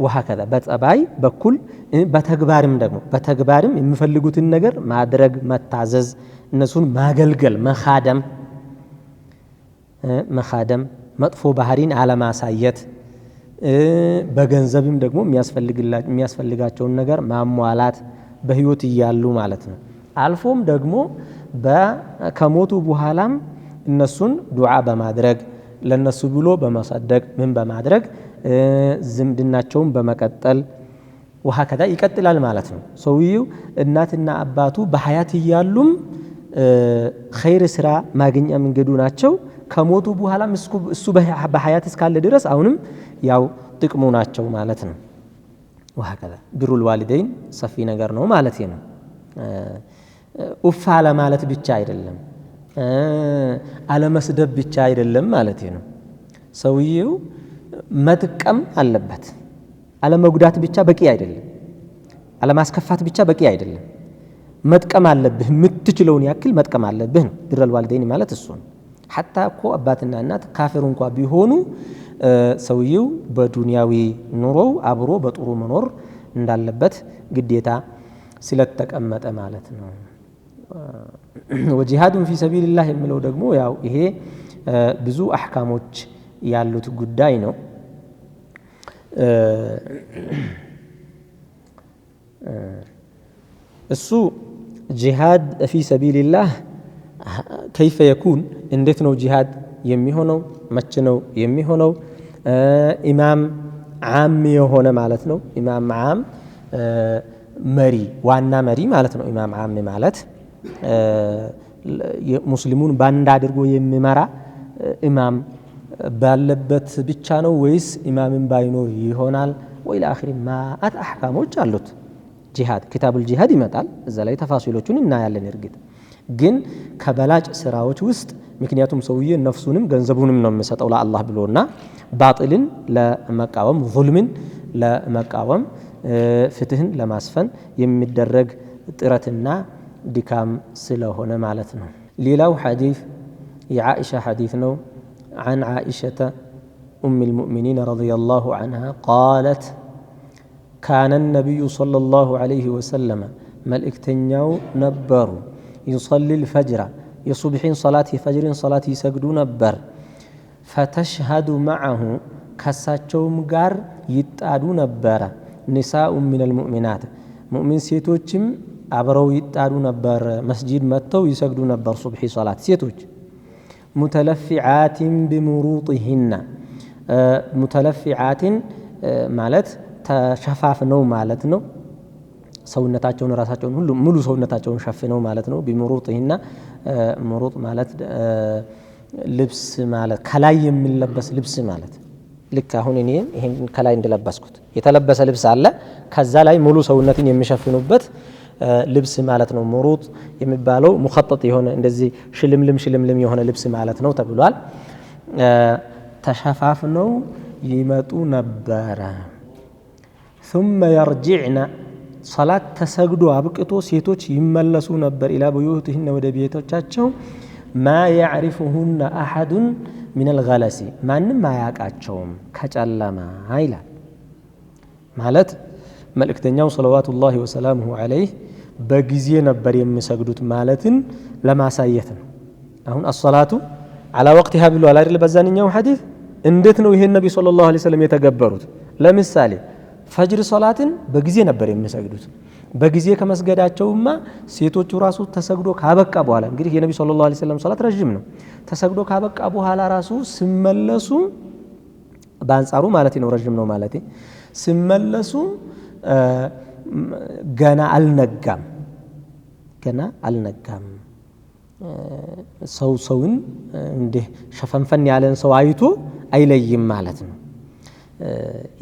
A: ወሃከዛ በጸባይ በኩል በተግባርም ደግሞ በተግባርም የሚፈልጉትን ነገር ማድረግ መታዘዝ፣ እነሱን ማገልገል መኻደም መጥፎ ባህሪን አለማሳየት፣ በገንዘብም ደግሞ የሚያስፈልጋቸውን ነገር ማሟላት በህይወት እያሉ ማለት ነው። አልፎም ደግሞ ከሞቱ በኋላም እነሱን ዱዓ በማድረግ ለነሱ ብሎ በማሳደግ ምን በማድረግ ዝምድናቸውን በመቀጠል ወሃከዛ ይቀጥላል ማለት ነው። ሰውየው እናትና አባቱ በሐያት እያሉም ኸይር ስራ ማግኛ መንገዱ ናቸው። ከሞቱ በኋላም እሱ በሐያት እስካለ ድረስ አሁንም ያው ጥቅሙ ናቸው ማለት ነው። ወሃከዛ ቢሩል ዋሊደይን ሰፊ ነገር ነው ማለት ነው። ኡፍ አለማለት ብቻ አይደለም፣ አለመስደብ ብቻ አይደለም ማለት ነው። ሰውየው መጥቀም አለበት። አለመጉዳት ብቻ በቂ አይደለም፣ አለማስከፋት ብቻ በቂ አይደለም። መጥቀም አለብህ፣ የምትችለውን ያክል መጥቀም አለብህ ነው ቢሩል ዋሊደይን ማለት እሱ ነው። ሐታ እኮ አባትና እናት ካፊር እንኳ ቢሆኑ ሰውየው በዱንያዊ ኑሮው አብሮ በጥሩ መኖር እንዳለበት ግዴታ ስለተቀመጠ ማለት ነው። ወጂሃዱን ፊ ሰቢልላህ የሚለው ደግሞ ያው ይሄ ብዙ አህካሞች ያሉት ጉዳይ ነው። እሱ ጂሃድ ፊ ሰቢልላህ ከይፈ የኩን እንዴት ነው ጂሃድ የሚሆነው? መቼ ነው የሚሆነው? ኢማም ዓም የሆነ ማለት ነው። ኢማም ዓም መሪ ዋና መሪ ማለት ነው። ኢማም ዓም ማለት ሙስሊሙን ባንድ አድርጎ የሚመራ ኢማም ባለበት ብቻ ነው ወይስ ኢማምን ባይኖር ይሆናል? ወይ ለአኺሪ ማአት አህካሞች አሉት። ጂሃድ ኪታቡል ጂሃድ ይመጣል፣ እዛ ላይ ተፋሲሎቹን እናያለን። እርግጥ ግን ከበላጭ ስራዎች ውስጥ ምክንያቱም ሰውዬ ነፍሱንም ገንዘቡንም ነው የሚሰጠው ለአላህ ብሎና ባጢልን ለመቃወም ዙልምን ለመቃወም ፍትህን ለማስፈን የሚደረግ ጥረትና ድካም ስለሆነ ማለት ነው። ሌላው ሐዲስ የዓኢሻ ሐዲስ ነው። عن عائشة أم المؤمنين رضي الله عنها قالت كان النبي صلى الله عليه وسلم ملئكتنياو نبر يصلي الفجر يصبحين صلاة فجر صلاة يسجدوا نبر فتشهد معه كساتشوم قار يتعدوا نبر نساء من المؤمنات مؤمن سيتوچم አብረው ይጣዱ ነበር። መስጂድ መጥተው ይሰግዱ ነበር ሱብሒ ሶላት ሴቶች። ሙተለፊዓትን ቢሙሩጢሂና ሙተለፊዓትን ማለት ተሸፋፍነው ማለት ነው። ሰውነታቸውን ራሳቸውን ሁሉ ሙሉ ሰውነታቸውን ሸፍነው ማለት ነው። ቢሙሩጢሂና ሙሩጥ ማለት ልብስ ማለት ከላይ የሚለበስ ልብስ ማለት ልክ አሁን እኔ ይሄን ከላይ እንደለበስኩት የተለበሰ ልብስ አለ። ከዛ ላይ ሙሉ ሰውነትን የሚሸፍኑበት ልብስ ማለት ነው። ሙሩጥ የሚባለው ሙኸጠጥ የሆነ እንደዚህ ሽልምልም የሆነ ልብስ ማለት ነው ተብሏል። ተሸፋፍነው ይመጡ ነበረ። ثم يرجعن صلاة ተሰግዶ አብቅቶ ሴቶች ይመለሱ ነበር ኢላ ቡዩቲሂን ወደ ቤቶቻቸው ما يعرفهن أحد من الغلس ማንም አያቃቸውም ከጨለማ ይላል ማለት መልእክተኛው ሰለዋቱላሂ ወሰላሙሁ ዐለይህ በጊዜ ነበር የሚሰግዱት ማለትን ለማሳየት ነው። አሁን አሰላቱ አላ ወቅቲሃ ብሏል አይደል? በዛኛው ሐዲስ እንዴት ነው ይሄን ነብዩ ሰለላሁ ዐለይሂ ወሰለም የተገበሩት? ለምሳሌ ፈጅር ሶላትን በጊዜ ነበር የሚሰግዱት። በጊዜ ከመስገዳቸውማ ሴቶቹ ራሱ ተሰግዶ ካበቃ በኋላ እንግዲህ የነብዩ ሰለላሁ ዐለይሂ ወሰለም ሶላት ረጅም ነው። ተሰግዶ ካበቃ በኋላ ራሱ ሲመለሱ በአንጻሩ ማለት ነው ረጅም ነው ማለት ሲመለሱ ገና አልነጋም ሰውን እንደ ሸፈንፈን ያለን ሰው አይቶ አይለይም ማለት ነው።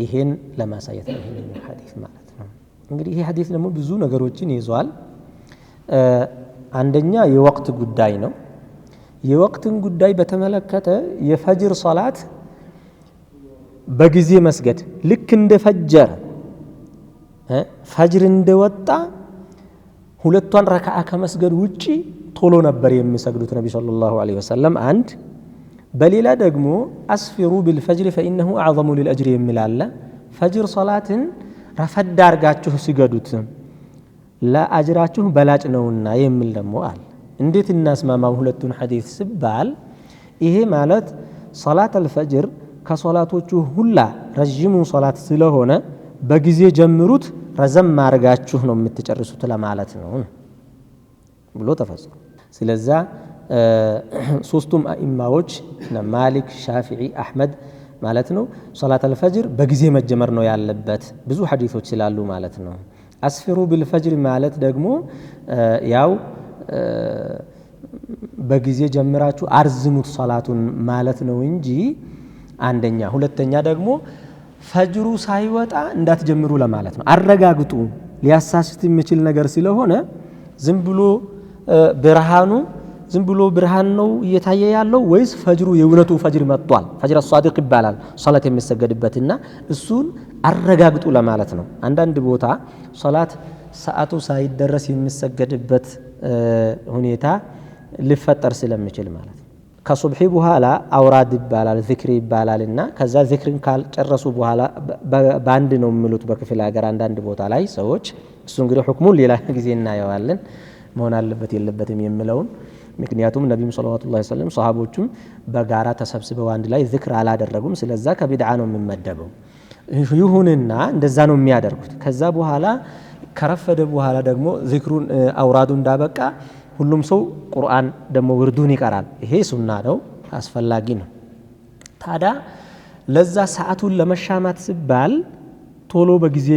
A: ይሄን ለማሳየት ነው ይሄን ሐዲስ ማለት ነው። እንግዲህ ይሄ ሐዲስ ደግሞ ብዙ ነገሮችን ይዟል። አንደኛ የወቅት ጉዳይ ነው። የወቅትን ጉዳይ በተመለከተ የፈጅር ሶላት በጊዜ መስገድ ልክ እንደ ፈጅር እንደወጣ ሁለቷን ረካዓ ከመስገድ ውጪ ቶሎ ነበር የሚሰግዱት ነብዩ ሰለላሁ ዐለይሂ ወሰለም። አንድ በሌላ ደግሞ አስፊሩ ቢልፈጅር ፈኢነሁ አዕዘሙ ሊልአጅር የሚል አለ። ፈጅር ሶላትን ረፈድ አድርጋችሁ ሲገዱት ለአጅራችሁ በላጭ ነውና የሚል ደግሞ አለ። እንዴት እናስማማው ሁለቱን ሐዲስ ሲባል ይሄ ማለት ሶላት አልፈጅር ከሶላቶቹ ሁላ ረጅሙ ሶላት ስለሆነ በጊዜ ጀምሩት ረዘም ማርጋችሁ ነው የምትጨርሱት ለማለት ነው ብሎ ተፈሰረ። ስለዚህ ሶስቱም አኢማዎች ማሊክ፣ ሻፊዒ፣ አህመድ ማለት ነው ሶላት አልፈጅር በጊዜ መጀመር ነው ያለበት ብዙ ሐዲሶች ስላሉ ማለት ነው። አስፊሩ ቢልፈጅር ማለት ደግሞ ያው በጊዜ ጀምራችሁ አርዝሙት ሶላቱን ማለት ነው እንጂ አንደኛ። ሁለተኛ ደግሞ ፈጅሩ ሳይወጣ እንዳትጀምሩ ለማለት ነው። አረጋግጡ ሊያሳስት የሚችል ነገር ስለሆነ ዝም ብሎ ብርሃን ነው እየታየ ያለው ወይስ ፈጅሩ የእውነቱ ፈጅር መጥቷል? ፈጅር ሷዲቅ ይባላል ሶላት የሚሰገድበትና እሱን አረጋግጡ ለማለት ነው። አንዳንድ ቦታ ሶላት ሰዓቱ ሳይደረስ የሚሰገድበት ሁኔታ ሊፈጠር ስለሚችል ማለት ነው። ከሱብሒ በኋላ አውራድ ይባላል ዚክር ይባላልና ከዛ ዚክርን ካልጨረሱ በኋላ ባንድ ነው የሚሉት በክፍለ ሀገር አንዳንድ ቦታ ላይ ሰዎች። እሱ እንግዲህ ሁክሙን ሌላ ጊዜ እናየዋለን መሆን አለበት የለበትም የሚለውን። ምክንያቱም ነብዩ ሰለላሁ ዐለይሂ ወሰለም ሷሃቦቹም በጋራ ተሰብስበው አንድ ላይ ዚክር አላደረጉም። ስለዛ ከቢድዓ ነው የሚመደበው። ይሁንና እንደዛ ነው የሚያደርጉት። ከዛ በኋላ ከረፈደ በኋላ ደግሞ ዚክሩን አውራዱ እንዳበቃ ሁሉም ሰው ቁርአን ደግሞ ውርዱን ይቀራል። ይሄ ሱና ነው፣ አስፈላጊ ነው። ታዲያ ለዛ ሰዓቱን ለመሻማት ሲባል ቶሎ በጊዜ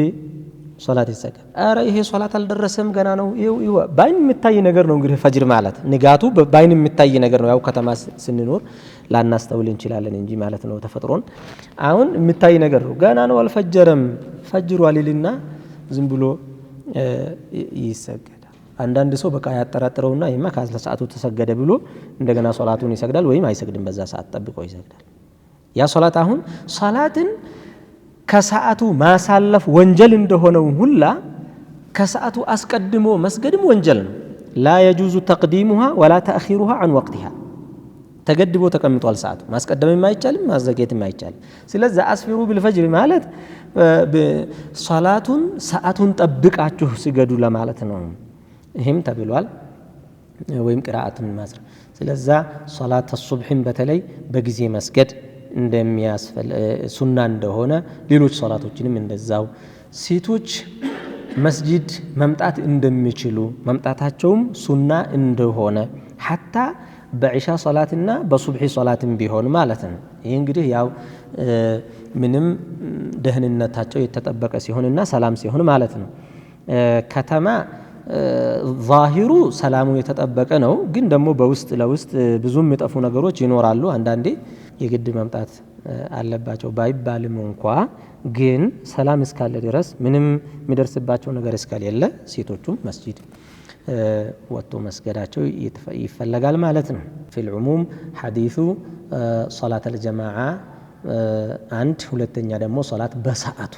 A: ሶላት ይሰገድ። አረ ይሄ ሶላት አልደረሰም ገና ነው። ይሄው ባይን የሚታይ ነገር ነው። እንግዲህ ፈጅር ማለት ንጋቱ ባይን የሚታይ ነገር ነው። ያው ከተማ ስንኖር ላናስተውል እንችላለን እንጂ ማለት ነው ተፈጥሮን። አሁን የሚታይ ነገር ነው። ገና ነው አልፈጀረም ፈጅሩ አሊልና ዝም ብሎ ይሰገዳል። አንዳንድ ሰው በቃ ያጠራጥረውና ይማ ከሰዓቱ ተሰገደ ብሎ እንደገና ሶላቱን ይሰግዳል ወይም አይሰግድም። በዛ ሰዓት ጠብቆ ይሰግዳል። ያ ሶላት አሁን ሶላትን ከሰዓቱ ማሳለፍ ወንጀል እንደሆነው ሁላ ከሰዓቱ አስቀድሞ መስገድም ወንጀል ነው። ላ የጁዙ ተቅዲሙሃ ወላ ተአኺሩሃ አን ወቅቲሃ። ተገድቦ ተቀምጧል ሰዓቱ። ማስቀደምም አይቻልም ማዘግየትም አይቻልም። ስለዚህ አስፊሩ ቢልፈጅር ማለት ሶላቱን ሰዓቱን ጠብቃችሁ ስገዱ ለማለት ነው። ይህም ተብሏል ወይም ቅራአትን ማስረ። ስለዚህ ሶላት ሱብሂን በተለይ በጊዜ መስገድ ሱና እንደሆነ ሌሎች ሶላቶችንም እንደዛው ሴቶች መስጂድ መምጣት እንደሚችሉ መምጣታቸውም ሱና እንደሆነ ሐታ በዒሻ ሶላትና በሱብሒ ሶላትም ቢሆን ማለት ነው። ይህ እንግዲህ ያው ምንም ደህንነታቸው የተጠበቀ ሲሆንና ሰላም ሲሆን ማለት ነው። ከተማ ዛሂሩ ሰላሙ የተጠበቀ ነው፣ ግን ደግሞ በውስጥ ለውስጥ ብዙ የሚጠፉ ነገሮች ይኖራሉ። አንዳንዴ የግድ መምጣት አለባቸው ባይባልም እንኳ ግን ሰላም እስካለ ድረስ ምንም የሚደርስባቸው ነገር እስከሌለ ሴቶቹም መስጂድ ወጥቶ መስገዳቸው ይፈለጋል ማለት ነው። ፊል ዑሙም ሐዲሱ ሶላት አልጀማዓ አንድ፣ ሁለተኛ ደግሞ ሶላት በሰዓቱ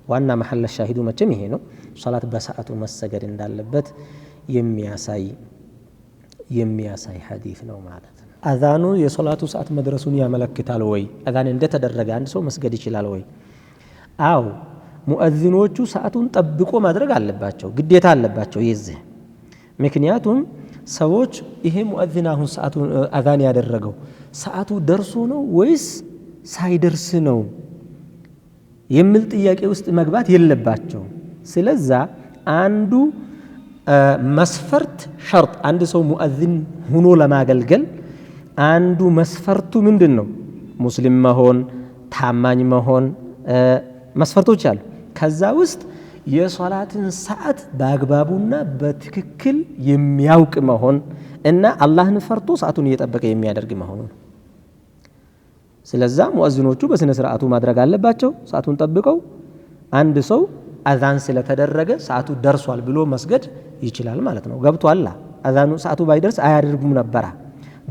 A: ዋና መሐል ሻሂዱ መቼም ይሄ ነው። ሶላት በሰዓቱ መሰገድ እንዳለበት የሚያሳይ ሐዲስ ነው ማለት ነው። አዛኑ የሶላቱ ሰዓት መድረሱን ያመለክታል ወይ? አዛን እንደተደረገ አንድ ሰው መስገድ ይችላል ወይ? አው ሙአዚኖቹ ሰዓቱን ጠብቆ ማድረግ አለባቸው፣ ግዴታ አለባቸው የዚህ። ምክንያቱም ሰዎች ይሄ ሙአዚን አሁን ሰዓቱን አዛን ያደረገው ሰዓቱ ደርሶ ነው ወይስ ሳይደርስ ነው የሚል ጥያቄ ውስጥ መግባት የለባቸው። ስለዛ አንዱ መስፈርት ሸርጥ አንድ ሰው ሙአዚን ሆኖ ለማገልገል አንዱ መስፈርቱ ምንድነው? ሙስሊም መሆን፣ ታማኝ መሆን መስፈርቶች አሉ። ከዛ ውስጥ የሶላትን ሰዓት በአግባቡና በትክክል የሚያውቅ መሆን እና አላህን ፈርቶ ሰዓቱን እየጠበቀ የሚያደርግ መሆኑ ነው። ስለዛ ሙአዚኖቹ በስነ ስርዓቱ ማድረግ አለባቸው። ሰዓቱን ጠብቀው አንድ ሰው አዛን ስለተደረገ ሰዓቱ ደርሷል ብሎ መስገድ ይችላል ማለት ነው። ገብቷል። አዛኑ ሰዓቱ ባይደርስ አያደርጉም ነበር።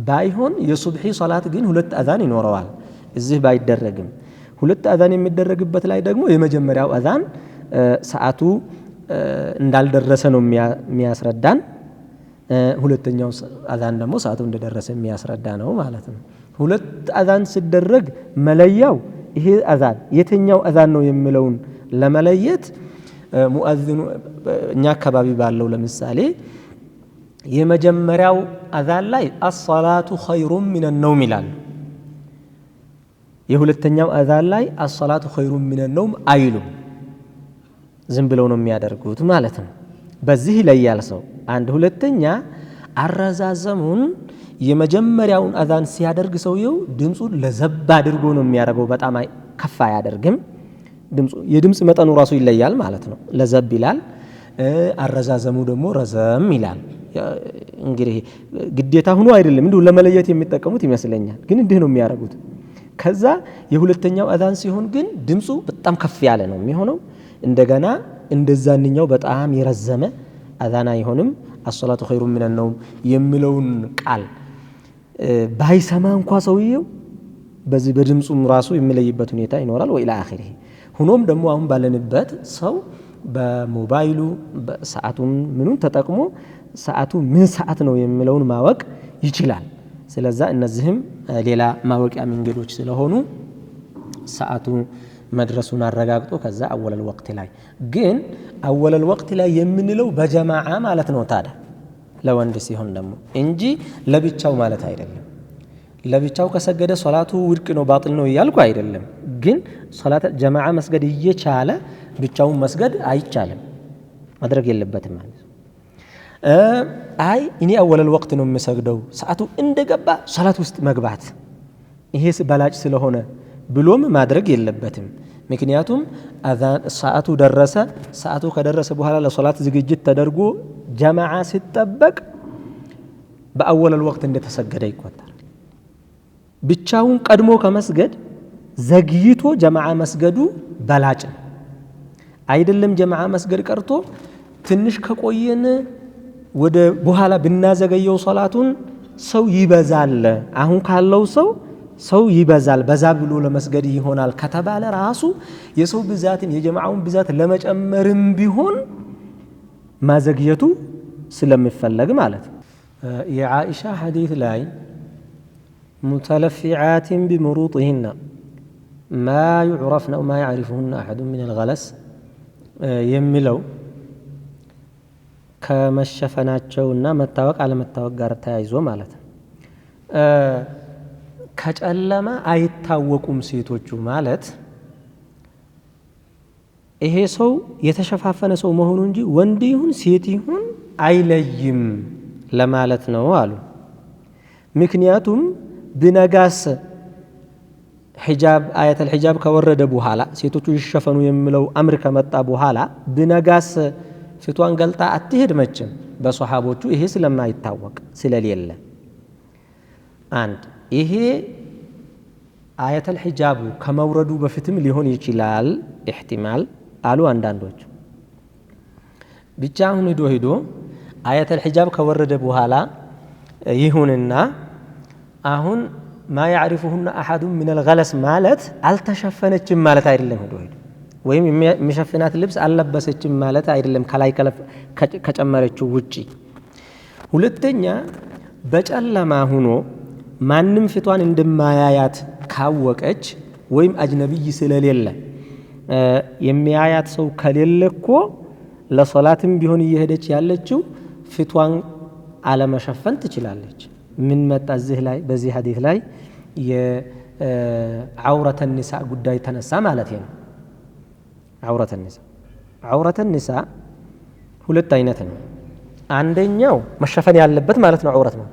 A: ባይሆን የሱብሒ ሶላት ግን ሁለት አዛን ይኖረዋል። እዚህ ባይደረግም ሁለት አዛን የሚደረግበት ላይ ደግሞ የመጀመሪያው አዛን ሰዓቱ እንዳልደረሰ ነው የሚያስረዳን። ሁለተኛው አዛን ደግሞ ሰዓቱ እንደደረሰ የሚያስረዳ ነው ማለት ነው። ሁለት አዛን ሲደረግ መለያው ይሄ አዛን የትኛው አዛን ነው የሚለውን ለመለየት ሙአዚኑ እኛ አካባቢ ባለው ለምሳሌ የመጀመሪያው አዛን ላይ አሰላቱ ኸይሩን ሚነ ነውም ይላል። የሁለተኛው አዛን ላይ አሰላቱ ኸይሩን ሚነ ነውም አይሉም። ዝም ብለው ነው የሚያደርጉት ማለት ነው። በዚህ ይለያል ሰው። አንድ ሁለተኛ አረዛዘሙን የመጀመሪያውን አዛን ሲያደርግ ሰውየው ድምፁን ለዘብ አድርጎ ነው የሚያደርገው። በጣም ከፍ አያደርግም። የድምፅ መጠኑ ራሱ ይለያል ማለት ነው። ለዘብ ይላል። አረዛዘሙ ደግሞ ረዘም ይላል። እንግዲህ ግዴታ ሆኖ አይደለም፣ እንዲሁ ለመለየት የሚጠቀሙት ይመስለኛል። ግን እንዲህ ነው የሚያደርጉት። ከዛ የሁለተኛው አዛን ሲሆን ግን ድምፁ በጣም ከፍ ያለ ነው የሚሆነው። እንደገና እንደዛንኛው በጣም የረዘመ አዛን አይሆንም። አሰላቱ ኸይሩን ሚነ ነውም የሚለውን ቃል ባይሰማ እንኳ ሰውየው በዚህ በድምፁም ራሱ የሚለይበት ሁኔታ ይኖራል። ወኢላ አኺሪ። ሆኖም ደግሞ አሁን ባለንበት ሰው በሞባይሉ ሰዓቱን ምኑን ተጠቅሞ ሰዓቱ ምን ሰዓት ነው የሚለውን ማወቅ ይችላል። ስለዛ እነዚህም ሌላ ማወቂያ መንገዶች ስለሆኑ ሰዓቱ መድረሱን አረጋግጦ ከዛ አወለል ወቅት ላይ ግን አወለል ወቅት ላይ የምንለው በጀማዓ ማለት ነው። ታዲያ ለወንድ ሲሆን ደግሞ እንጂ ለብቻው ማለት አይደለም። ለብቻው ከሰገደ ሶላቱ ውድቅ ነው ባጥል ነው እያልኩ አይደለም። ግን ሶላት ጀማዓ መስገድ እየቻለ ብቻውን መስገድ አይቻልም፣ ማድረግ የለበትም ማለት ነው። አይ እኔ አወለል ወቅት ነው የምሰግደው ሰዓቱ እንደገባ ሶላት ውስጥ መግባት ይሄስ በላጭ ስለሆነ ብሎም ማድረግ የለበትም። ምክንያቱም አዛን ሰዓቱ ደረሰ። ሰዓቱ ከደረሰ በኋላ ለሶላት ዝግጅት ተደርጎ ጀማዓ ሲጠበቅ በአወለል ወቅት እንደተሰገደ ይቆጠራል። ብቻውን ቀድሞ ከመስገድ ዘግይቶ ጀማዓ መስገዱ በላጭ አይደለም። ጀማዓ መስገድ ቀርቶ ትንሽ ከቆየን ወደ በኋላ ብናዘገየው ሶላቱን ሰው ይበዛል። አሁን ካለው ሰው ይበዛል፣ በዛ ብሎ ለመስገድ ይሆናል ከተባለ ራሱ የሰው ብዛትን የጀማዓውን ብዛት ለመጨመርም ቢሆን ማዘግየቱ ስለሚፈለግ ማለት ነው። የዓኢሻ ሐዲስ ላይ ሙተለፊዓትን ቢሙሩጥህና ማ ዩዕረፍነ ማ ያዕሪፉሁነ አሐዱ ሚነል ገለስ የሚለው ከመሸፈናቸውና መታወቅ አለመታወቅ ጋር ተያይዞ ማለት ነው። ከጨለማ አይታወቁም ሴቶቹ ማለት ይሄ ሰው የተሸፋፈነ ሰው መሆኑ እንጂ ወንድ ይሁን ሴት ይሁን አይለይም ለማለት ነው አሉ። ምክንያቱም ብነጋስ ሒጃብ አያተል ሒጃብ ከወረደ በኋላ ሴቶቹ ይሸፈኑ የሚለው አምር ከመጣ በኋላ ብነጋስ ፊቷን ገልጣ አትሄድ መቼም በሶሓቦቹ ይሄ ስለማይታወቅ ስለሌለ አንድ ይሄ አያተል ሒጃቡ ከመውረዱ በፊትም ሊሆን ይችላል ኢሕቲማል አሉ አንዳንዶች። ብቻ አሁን ሂዶ አያተል ሒጃብ ከወረደ በኋላ ይሁንና አሁን ማ ያዕሪፉሁነ አሐዱ ሚነል ገለስ ማለት አልተሸፈነችም ማለት አይደለም። ሂዶ ወይም የሚሸፍናት ልብስ አልለበሰችም ማለት አይደለም ከላይ ከጨመረችው ውጪ። ሁለተኛ በጨለማ ሁኖ ማንም ፊቷን እንደማያያት ካወቀች ወይም አጅነቢይ ስለሌለ የሚያያት ሰው ከሌለ እኮ ለሶላትም ቢሆን እየሄደች ያለችው ፊቷን አለመሸፈን ትችላለች። ምን መጣ እዚህ ላይ በዚህ ሐዲስ ላይ عورة النساء ጉዳይ ተነሳ ማለት ነው عورة النساء ሁለት አይነት ነው አንደኛው መሸፈን ያለበት ማለት ነው عورة ነው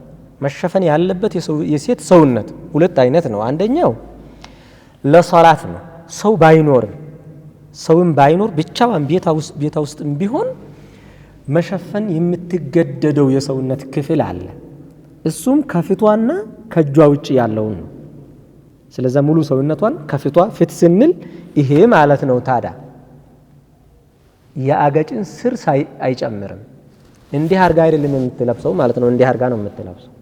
A: መሸፈን ያለበት የሴት ሰውነት ሁለት አይነት ነው አንደኛው ለሶላት ነው ሰው ባይኖር ብቻዋን ቤታ ውስጥ ቢሆን መሸፈን የምትገደደው የሰውነት ክፍል አለ እሱም ከፊቷና ከጇ ውጪ ያለው ነው ስለዚህ ሙሉ ሰውነቷን ከፊቷ ፊት ስንል ይሄ ማለት ነው ታዳ የአገጭን ስር አይጨምርም እንዲህ አርጋ አይደለም የምትለብሰው ማለት ነው እንዲህ አርጋ ነው የምትለብሰው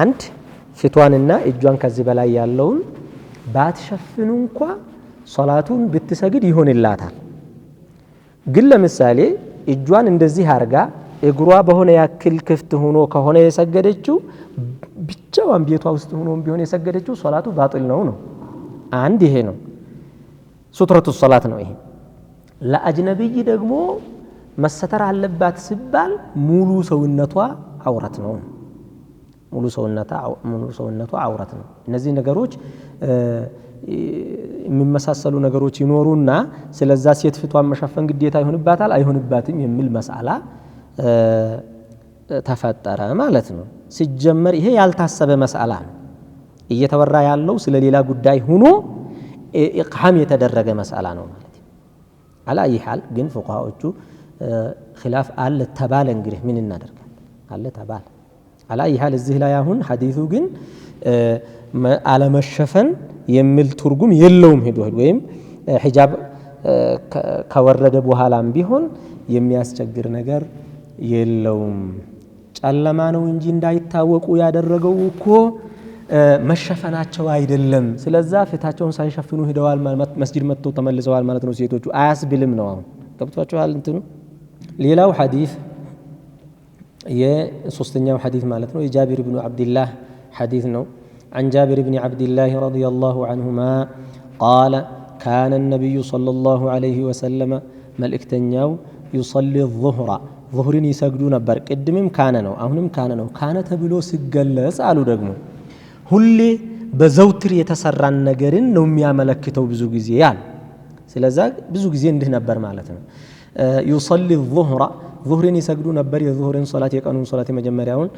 A: አንድ ፊቷንና እጇን ከዚህ በላይ ያለውን ባትሸፍኑ እንኳን ሶላቱን ብትሰግድ ይሆንላታል ግን ለምሳሌ እጇን እንደዚህ አርጋ እግሯ በሆነ ያክል ክፍት ሆኖ ከሆነ የሰገደችው ብቻዋን ቤቷ ውስጥ ሆኖ ቢሆን የሰገደችው ሶላቱ ባጢል ነው አንድ ይሄ ነው ሱትረቱ ሶላት ነው ይሄ ለአጅነብይ ደግሞ መሰተር አለባት ሲባል ሙሉ ሰውነቷ አውራት ነው ሙሉ ሰውነቷ አውራት ነው እነዚህ ነገሮች የሚመሳሰሉ ነገሮች ይኖሩና ስለዛ ሴት ፊቷን መሸፈን ግዴታ ይሆንባታል አይሆንባትም የሚል መስአላ ተፈጠረ ማለት ነው ሲጀመር ይሄ ያልታሰበ መስአላ ነው እየተወራ ያለው ስለ ሌላ ጉዳይ ሆኖ ኢቅሃም የተደረገ መስአላ ነው ማለት አላ ይሐል ግን ፍቃዎቹ ኺላፍ አለ ተባለ እንግዲህ ምን እናደርጋለን አለ ተባለ አላ ይሐል እዚህ ላይ አሁን ሐዲሱ ግን አለ መሸፈን የሚል ትርጉም የለውም ሄዶ ወይም ሒጃብ ከወረደ በኋላም ቢሆን የሚያስቸግር ነገር የለውም ጨለማ ነው እንጂ እንዳይታወቁ ያደረገው እኮ መሸፈናቸው አይደለም ስለዛ ፊታቸውን ሳይሸፍኑ ሄደዋል መስጂድ መጥተው ተመልሰዋል ማለት ነው ሴቶቹ አያስብልም ነው አሁን ገብቷቸዋል እንትኑ ሌላው ሐዲስ የሶስተኛው ሐዲስ ማለት ነው የጃቢር ኢብኑ አብዱላህ ሐዲስ ነው عن جابر بن عبد الله رضي الله عنهما قال كان النبي صلى الله عليه وسلم ملئكتنياو يصلي الظهر ظهرين يسجدوا نبر قدمم كان ነው አሁንም ካነ ተብሎ ሲገለጽ አሉ ደግሞ ሁሌ በዘውትር የተሰራን ነገርን ነው የሚያመለክተው ብዙ ጊዜ ያል ስለዚህ ብዙ ጊዜ እንዲህ ነበር ማለት ነው يصلي الظهر ظهرين يسجدوا نبر የظهርን ሶላት የቀኑን ሶላት የመጀመሪያውን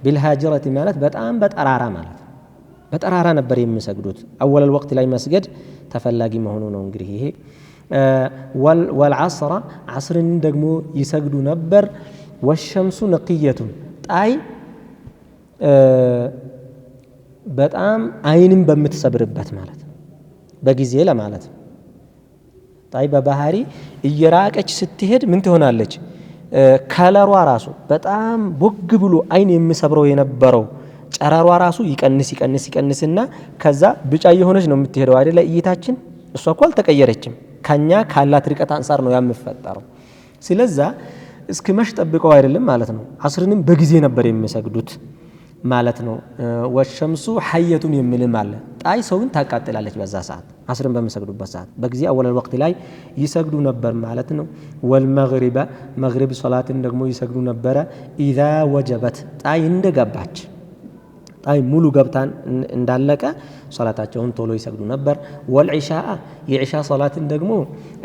A: بالهاجرة مالت በጣም በጠራራ ማለት በጠራራ ነበር የሚሰግዱት اول الوقت ላይ መስገድ ተፈላጊ መሆኑ ነው እንግዲህ ይሄ والعصر عصርን ደግሞ ይሰግዱ ነበር والشمس نقية ጣይ በጣም አይንም በምትሰብርበት ማለት በጊዜ ለማለት ጣይ በባህሪ እየራቀች ስትሄድ ምን ትሆናለች ከለሯ ራሱ በጣም ቦግ ብሎ አይን የሚሰብረው የነበረው ጨራሯ ራሱ ይቀንስና ከዛ ብጫ የሆነች ነው የምትሄደው አይደለ እይታችን እሷ እኮ አልተቀየረችም ከኛ ካላት ርቀት አንፃር ነው ያመፈጠረው ስለዚህ እስከመሽ ጠብቀው አይደለም ማለት ነው አስርንም በጊዜ ነበር የሚሰግዱት ማለት ነው ወሸምሱ ሐየቱን የሚልም አለ ጣይ ሰውን ታቃጥላለች በዛ ሰዓት አስርን በመሰግዱበት ሰዓት በጊዜ አወል ወቅት ላይ ይሰግዱ ነበር ማለት ነው ወልመግሪባ መግሪብ ሶላትን ደግሞ ይሰግዱ ነበር اذا وجبت ጣይ እንደገባች ጣይ ሙሉ ገብታን እንዳለቀ ሶላታቸውን ቶሎ ይሰግዱ ነበር ወልዒሻአ የዒሻ ሶላትን ደግሞ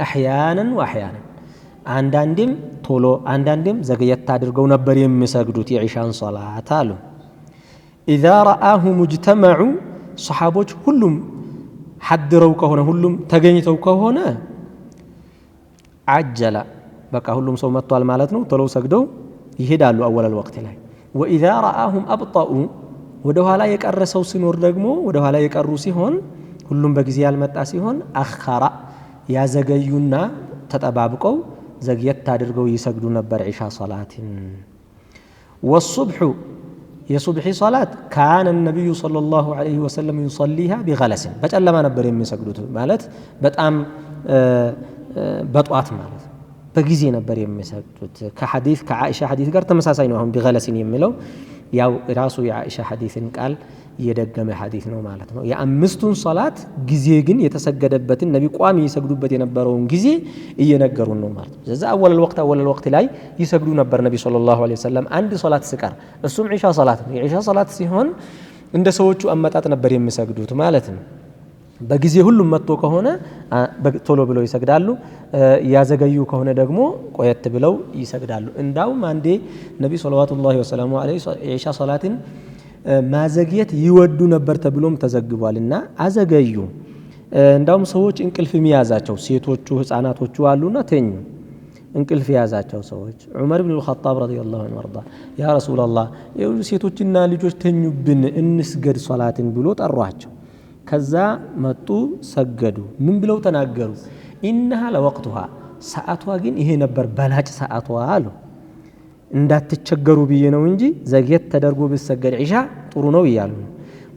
A: احيانا واحيانا አንዳንዴም ቶሎ አንዳንዴም ዘግየት አድርገው ነበር የሚሰግዱት የዒሻን ሶላት አሉ اذا رآه مجتمع صحابوች ሁሉም حضرው ከሆነ ሁሉም ተገኝተው ከሆነ عجل በቃ ሁሉም ሰው መጥቷል ማለት ነው ቶሎ ሰግደው ይሄዳሉ اول الوقت ላይ واذا رآهم ابطأوا ወደ ኋላ የቀረሰው ሲኖር ደግሞ ወደ ኋላ የቀሩ ሲሆን ሁሉም በጊዜ ያልመጣ ሲሆን አخራ ያዘገዩና ተጠባብቀው ዘግየት አድርገው ይሰግዱ ነበር ዒሻ ሶላትን والصبح የሱብሒ ሶላት ካነ ነብዩ ሰለላሁ ዐለይሂ ወሰለም ይصليها بغلس በጨለማ ነበር የሚሰግዱት ማለት በጣም በጧት ማለት በጊዜ ነበር የሚሰግዱት ከዓኢሻ ሐዲስ ጋር ተመሳሳይ ነው አሁን بغلس የሚለው ያው ራሱ የዓኢሻ ሐዲስን ቃል የደገመ ሐዲስ ነው ማለት ነው። የአምስቱን ሶላት ጊዜ ግን የተሰገደበትን ነቢ ቋሚ ይሰግዱበት የነበረውን ጊዜ እየነገሩን ነው ማለት ነው። ስለዛ አወለል ወቅት ላይ ይሰግዱ ነበር ነቢ ሰለላሁ ዐለይሂ ወሰለም አንድ ሶላት ስቀር፣ እሱም ዒሻ ሶላት ነው። የዒሻ ሶላት ሲሆን እንደ ሰዎቹ አመጣጥ ነበር የሚሰግዱት ማለት ነው። በጊዜ ሁሉም መጥቶ ከሆነ ቶሎ ብለው ይሰግዳሉ፣ ያዘገዩ ከሆነ ደግሞ ቆየት ብለው ይሰግዳሉ። እንዳውም አንዴ ነቢ ሰለዋቱላሂ ወሰላሙ ዐለይሂ የዒሻ ሶላትን ማዘግየት ይወዱ ነበር ተብሎም ተዘግቧልና አዘገዩ። እንዳውም ሰዎች እንቅልፍ የሚያዛቸው ሴቶቹ ህፃናቶቹ አሉና ተኙ። እንቅልፍ የያዛቸው ሰዎች ዑመር ብን አልኸጣብ ረዲየላሁ ዐንሁ ወርዳ ያ ረሱላላህ ሴቶችና ልጆች ተኙብን እንስገድ ሶላትን ብሎ ጠሯቸው። ከዛ መጡ ሰገዱ። ምን ብለው ተናገሩ? ኢነሃ ለወቅቱሃ ሰዓቷ ግን ይሄ ነበር በላጭ ሰዓቷ አሉ። እንዳትቸገሩ ብዬ ነው እንጂ ዘግየት ተደርጎ ቢሰገድ ዒሻ ጥሩ ነው እያሉ ነው።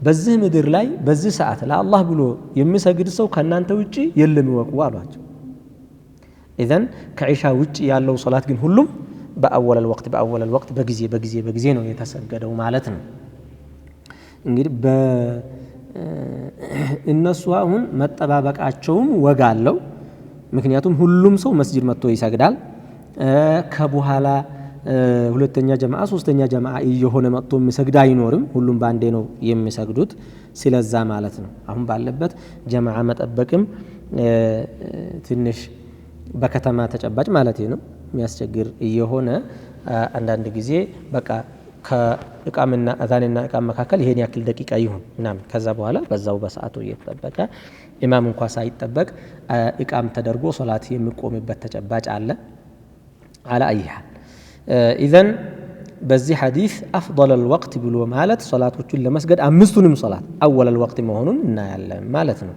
A: በዚህ ምድር ላይ በዚህ ሰዓት ለአላህ ብሎ የሚሰግድ ሰው ከእናንተ ውጪ የለም ይወቁ አሏቸው። ኢዘን ከዒሻ ውጪ ያለው ሶላት ግን ሁሉም በአወለል ወቅት በጊዜ ነው የተሰገደው ማለት ነው። እንግዲህ እነሱ አሁን መጠባበቃቸውም ወጋ አለው። ምክንያቱም ሁሉም ሰው መስጂድ መጥቶ ይሰግዳል። ከበኋላ ሁለተኛ ጀማዓ ሶስተኛ ጀማዓ እየሆነ መጥቶ የሚሰግድ አይኖርም። ሁሉም ባንዴ ነው የሚሰግዱት። ስለዛ ማለት ነው አሁን ባለበት ጀማዓ መጠበቅም ትንሽ በከተማ ተጨባጭ ማለት ነው የሚያስቸግር እየሆነ አንዳንድ ጊዜ በቃ ከእቃምና አዛንና እቃም መካከል ይሄን ያክል ደቂቃ ይሁን ምናምን ከዛ በኋላ በዛው በሰዓቱ እየተጠበቀ ኢማም እንኳን ሳይጠበቅ እቃም ተደርጎ ሶላት የሚቆምበት ተጨባጭ አለ። على اي حال اذن በዚህ ሐዲስ አፍضل الوقت ብሎ ማለት ሶላቶችን ለመስገድ አምስቱንም ሶላት አወል الوقت መሆኑን እናያለን ማለት ነው።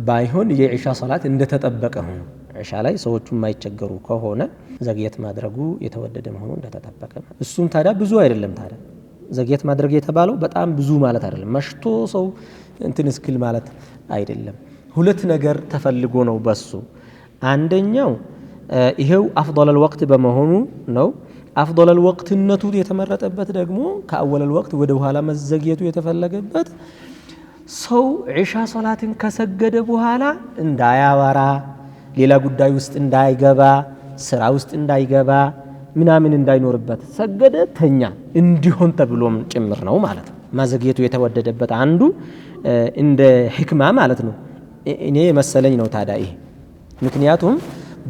A: ባይሆን የዒሻ ሶላት እንደተጠበቀ ሆኖ ዒሻ ላይ ሰዎቹ የማይቸገሩ ከሆነ ዘግየት ማድረጉ የተወደደ መሆኑ እንደተጠበቀ። እሱም ታዲያ ብዙ አይደለም። ታዲያ ዘግየት ማድረግ የተባለው በጣም ብዙ ማለት አይደለም። መሽቶ ሰው እንትን እስክል ማለት አይደለም። ሁለት ነገር ተፈልጎ ነው በሱ። አንደኛው ይሄው አፍضل الوقت በመሆኑ ነው። አፍضل الوقትነቱ የተመረጠበት ደግሞ ከአወል الوقت ወደ ኋላ መዘግየቱ የተፈለገበት ሰው ዒሻ ሶላትን ከሰገደ በኋላ እንዳያወራ፣ ሌላ ጉዳይ ውስጥ እንዳይገባ፣ ስራ ውስጥ እንዳይገባ ምናምን እንዳይኖርበት ሰገደ ተኛ እንዲሆን ተብሎም ጭምር ነው ማለት ነው። ማዘግየቱ የተወደደበት አንዱ እንደ ሕክማ ማለት ነው። እኔ መሰለኝ ነው ታዲያ ይሄ። ምክንያቱም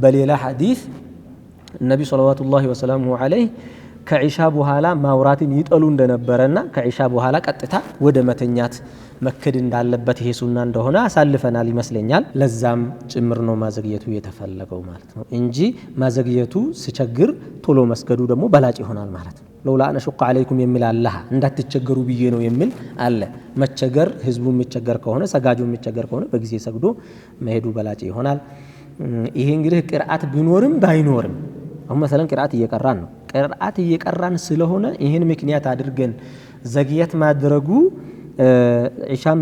A: በሌላ ሐዲስ ነቢ ሰለዋቱላሂ ወሰላሙሁ ዐለይሂ ከዒሻ በኋላ ማውራትን ይጠሉ እንደነበረና ከዒሻ በኋላ ቀጥታ ወደ መተኛት መከድ እንዳለበት ይሄ ሱና እንደሆነ አሳልፈናል ይመስለኛል። ለዛም ጭምር ነው ማዘግየቱ የተፈለገው ማለት ነው እንጂ ማዘግየቱ ሲቸግር ቶሎ መስገዱ ደግሞ በላጭ ይሆናል ማለት ነው። ለውላ አነ ሹቅ ዐለይኩም የሚል አላህ እንዳትቸገሩ ብዬ ነው የሚል አለ። መቸገር ህዝቡ የሚቸገር ከሆነ ሰጋጁ የሚቸገር ከሆነ በጊዜ ሰግዶ መሄዱ በላጭ ይሆናል። ይሄ እንግዲህ ቅርአት ቢኖርም ባይኖርም አሁን መሰለን ቅርአት እየቀራን ስለሆነ ይሄን ምክንያት አድርገን ዘግየት ማድረጉ ዒሻም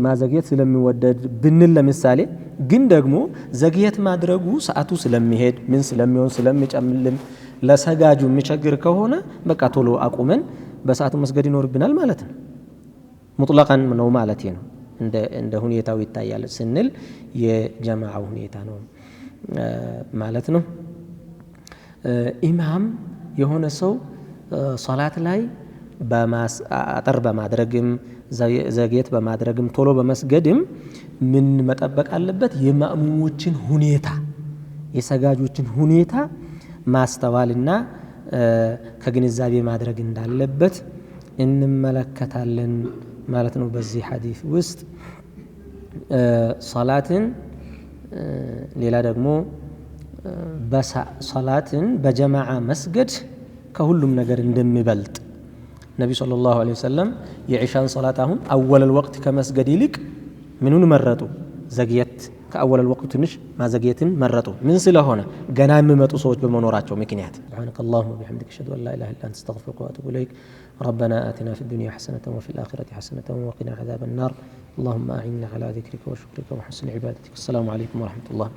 A: ማዘግየት ስለሚወደድ ብንል ለምሳሌ ግን ደግሞ ዘግየት ማድረጉ ሰዓቱ ስለሚሄድ ምን ስለሚሆን ስለሚጨምልም ለሰጋጁ የሚቸግር ከሆነ በቃ ቶሎ አቁመን በሰዓቱ መስገድ ይኖርብናል ማለት ነው። ሙጥለቃን ነው ማለት ነው። እንደ ሁኔታው ይታያል ስንል የጀማዓው ሁኔታ ነው ማለት ነው። ኢማም የሆነ ሰው ሶላት ላይ አጠር በማድረግም ዘግየት በማድረግም ቶሎ በመስገድም ምን መጠበቅ አለበት? የማእሙሞችን ሁኔታ የሰጋጆችን ሁኔታ ማስተዋልና ከግንዛቤ ማድረግ እንዳለበት እንመለከታለን ማለት ነው። በዚህ ሐዲስ ውስጥ ሶላትን ሌላ ደግሞ ሶላትን በጀማዓ መስገድ ከሁሉም ነገር እንደሚበልጥ ነቢ ሰለላሁ ዐለይሂ ወሰለም የዒሻን ሶላት አሁን አወል الوقت ከመስገድ ይልቅ ምኑን መረጡ? ዘግየት ከአወል الوقت ትንሽ ማዘግየትን መረጡ። ምን ስለሆነ ገና የሚመጡ ሰዎች በመኖራቸው ምክንያት። ሱብሓነከ አላሁመ ወቢሐምዲከ አሽሀዱ አን ላ ኢላሀ ኢላ አንተ አስተግፊሩከ ወአቱቡ ኢለይክ። ረበና አቲና ፊ ዱንያ ሐሰነተን ወፊል አኺረቲ ሐሰነተን ወቂና ዐዛበ ናር። اللهم أعنا على ذكرك وشكرك وحسن عبادتك. السلام عليكم ورحمة الله.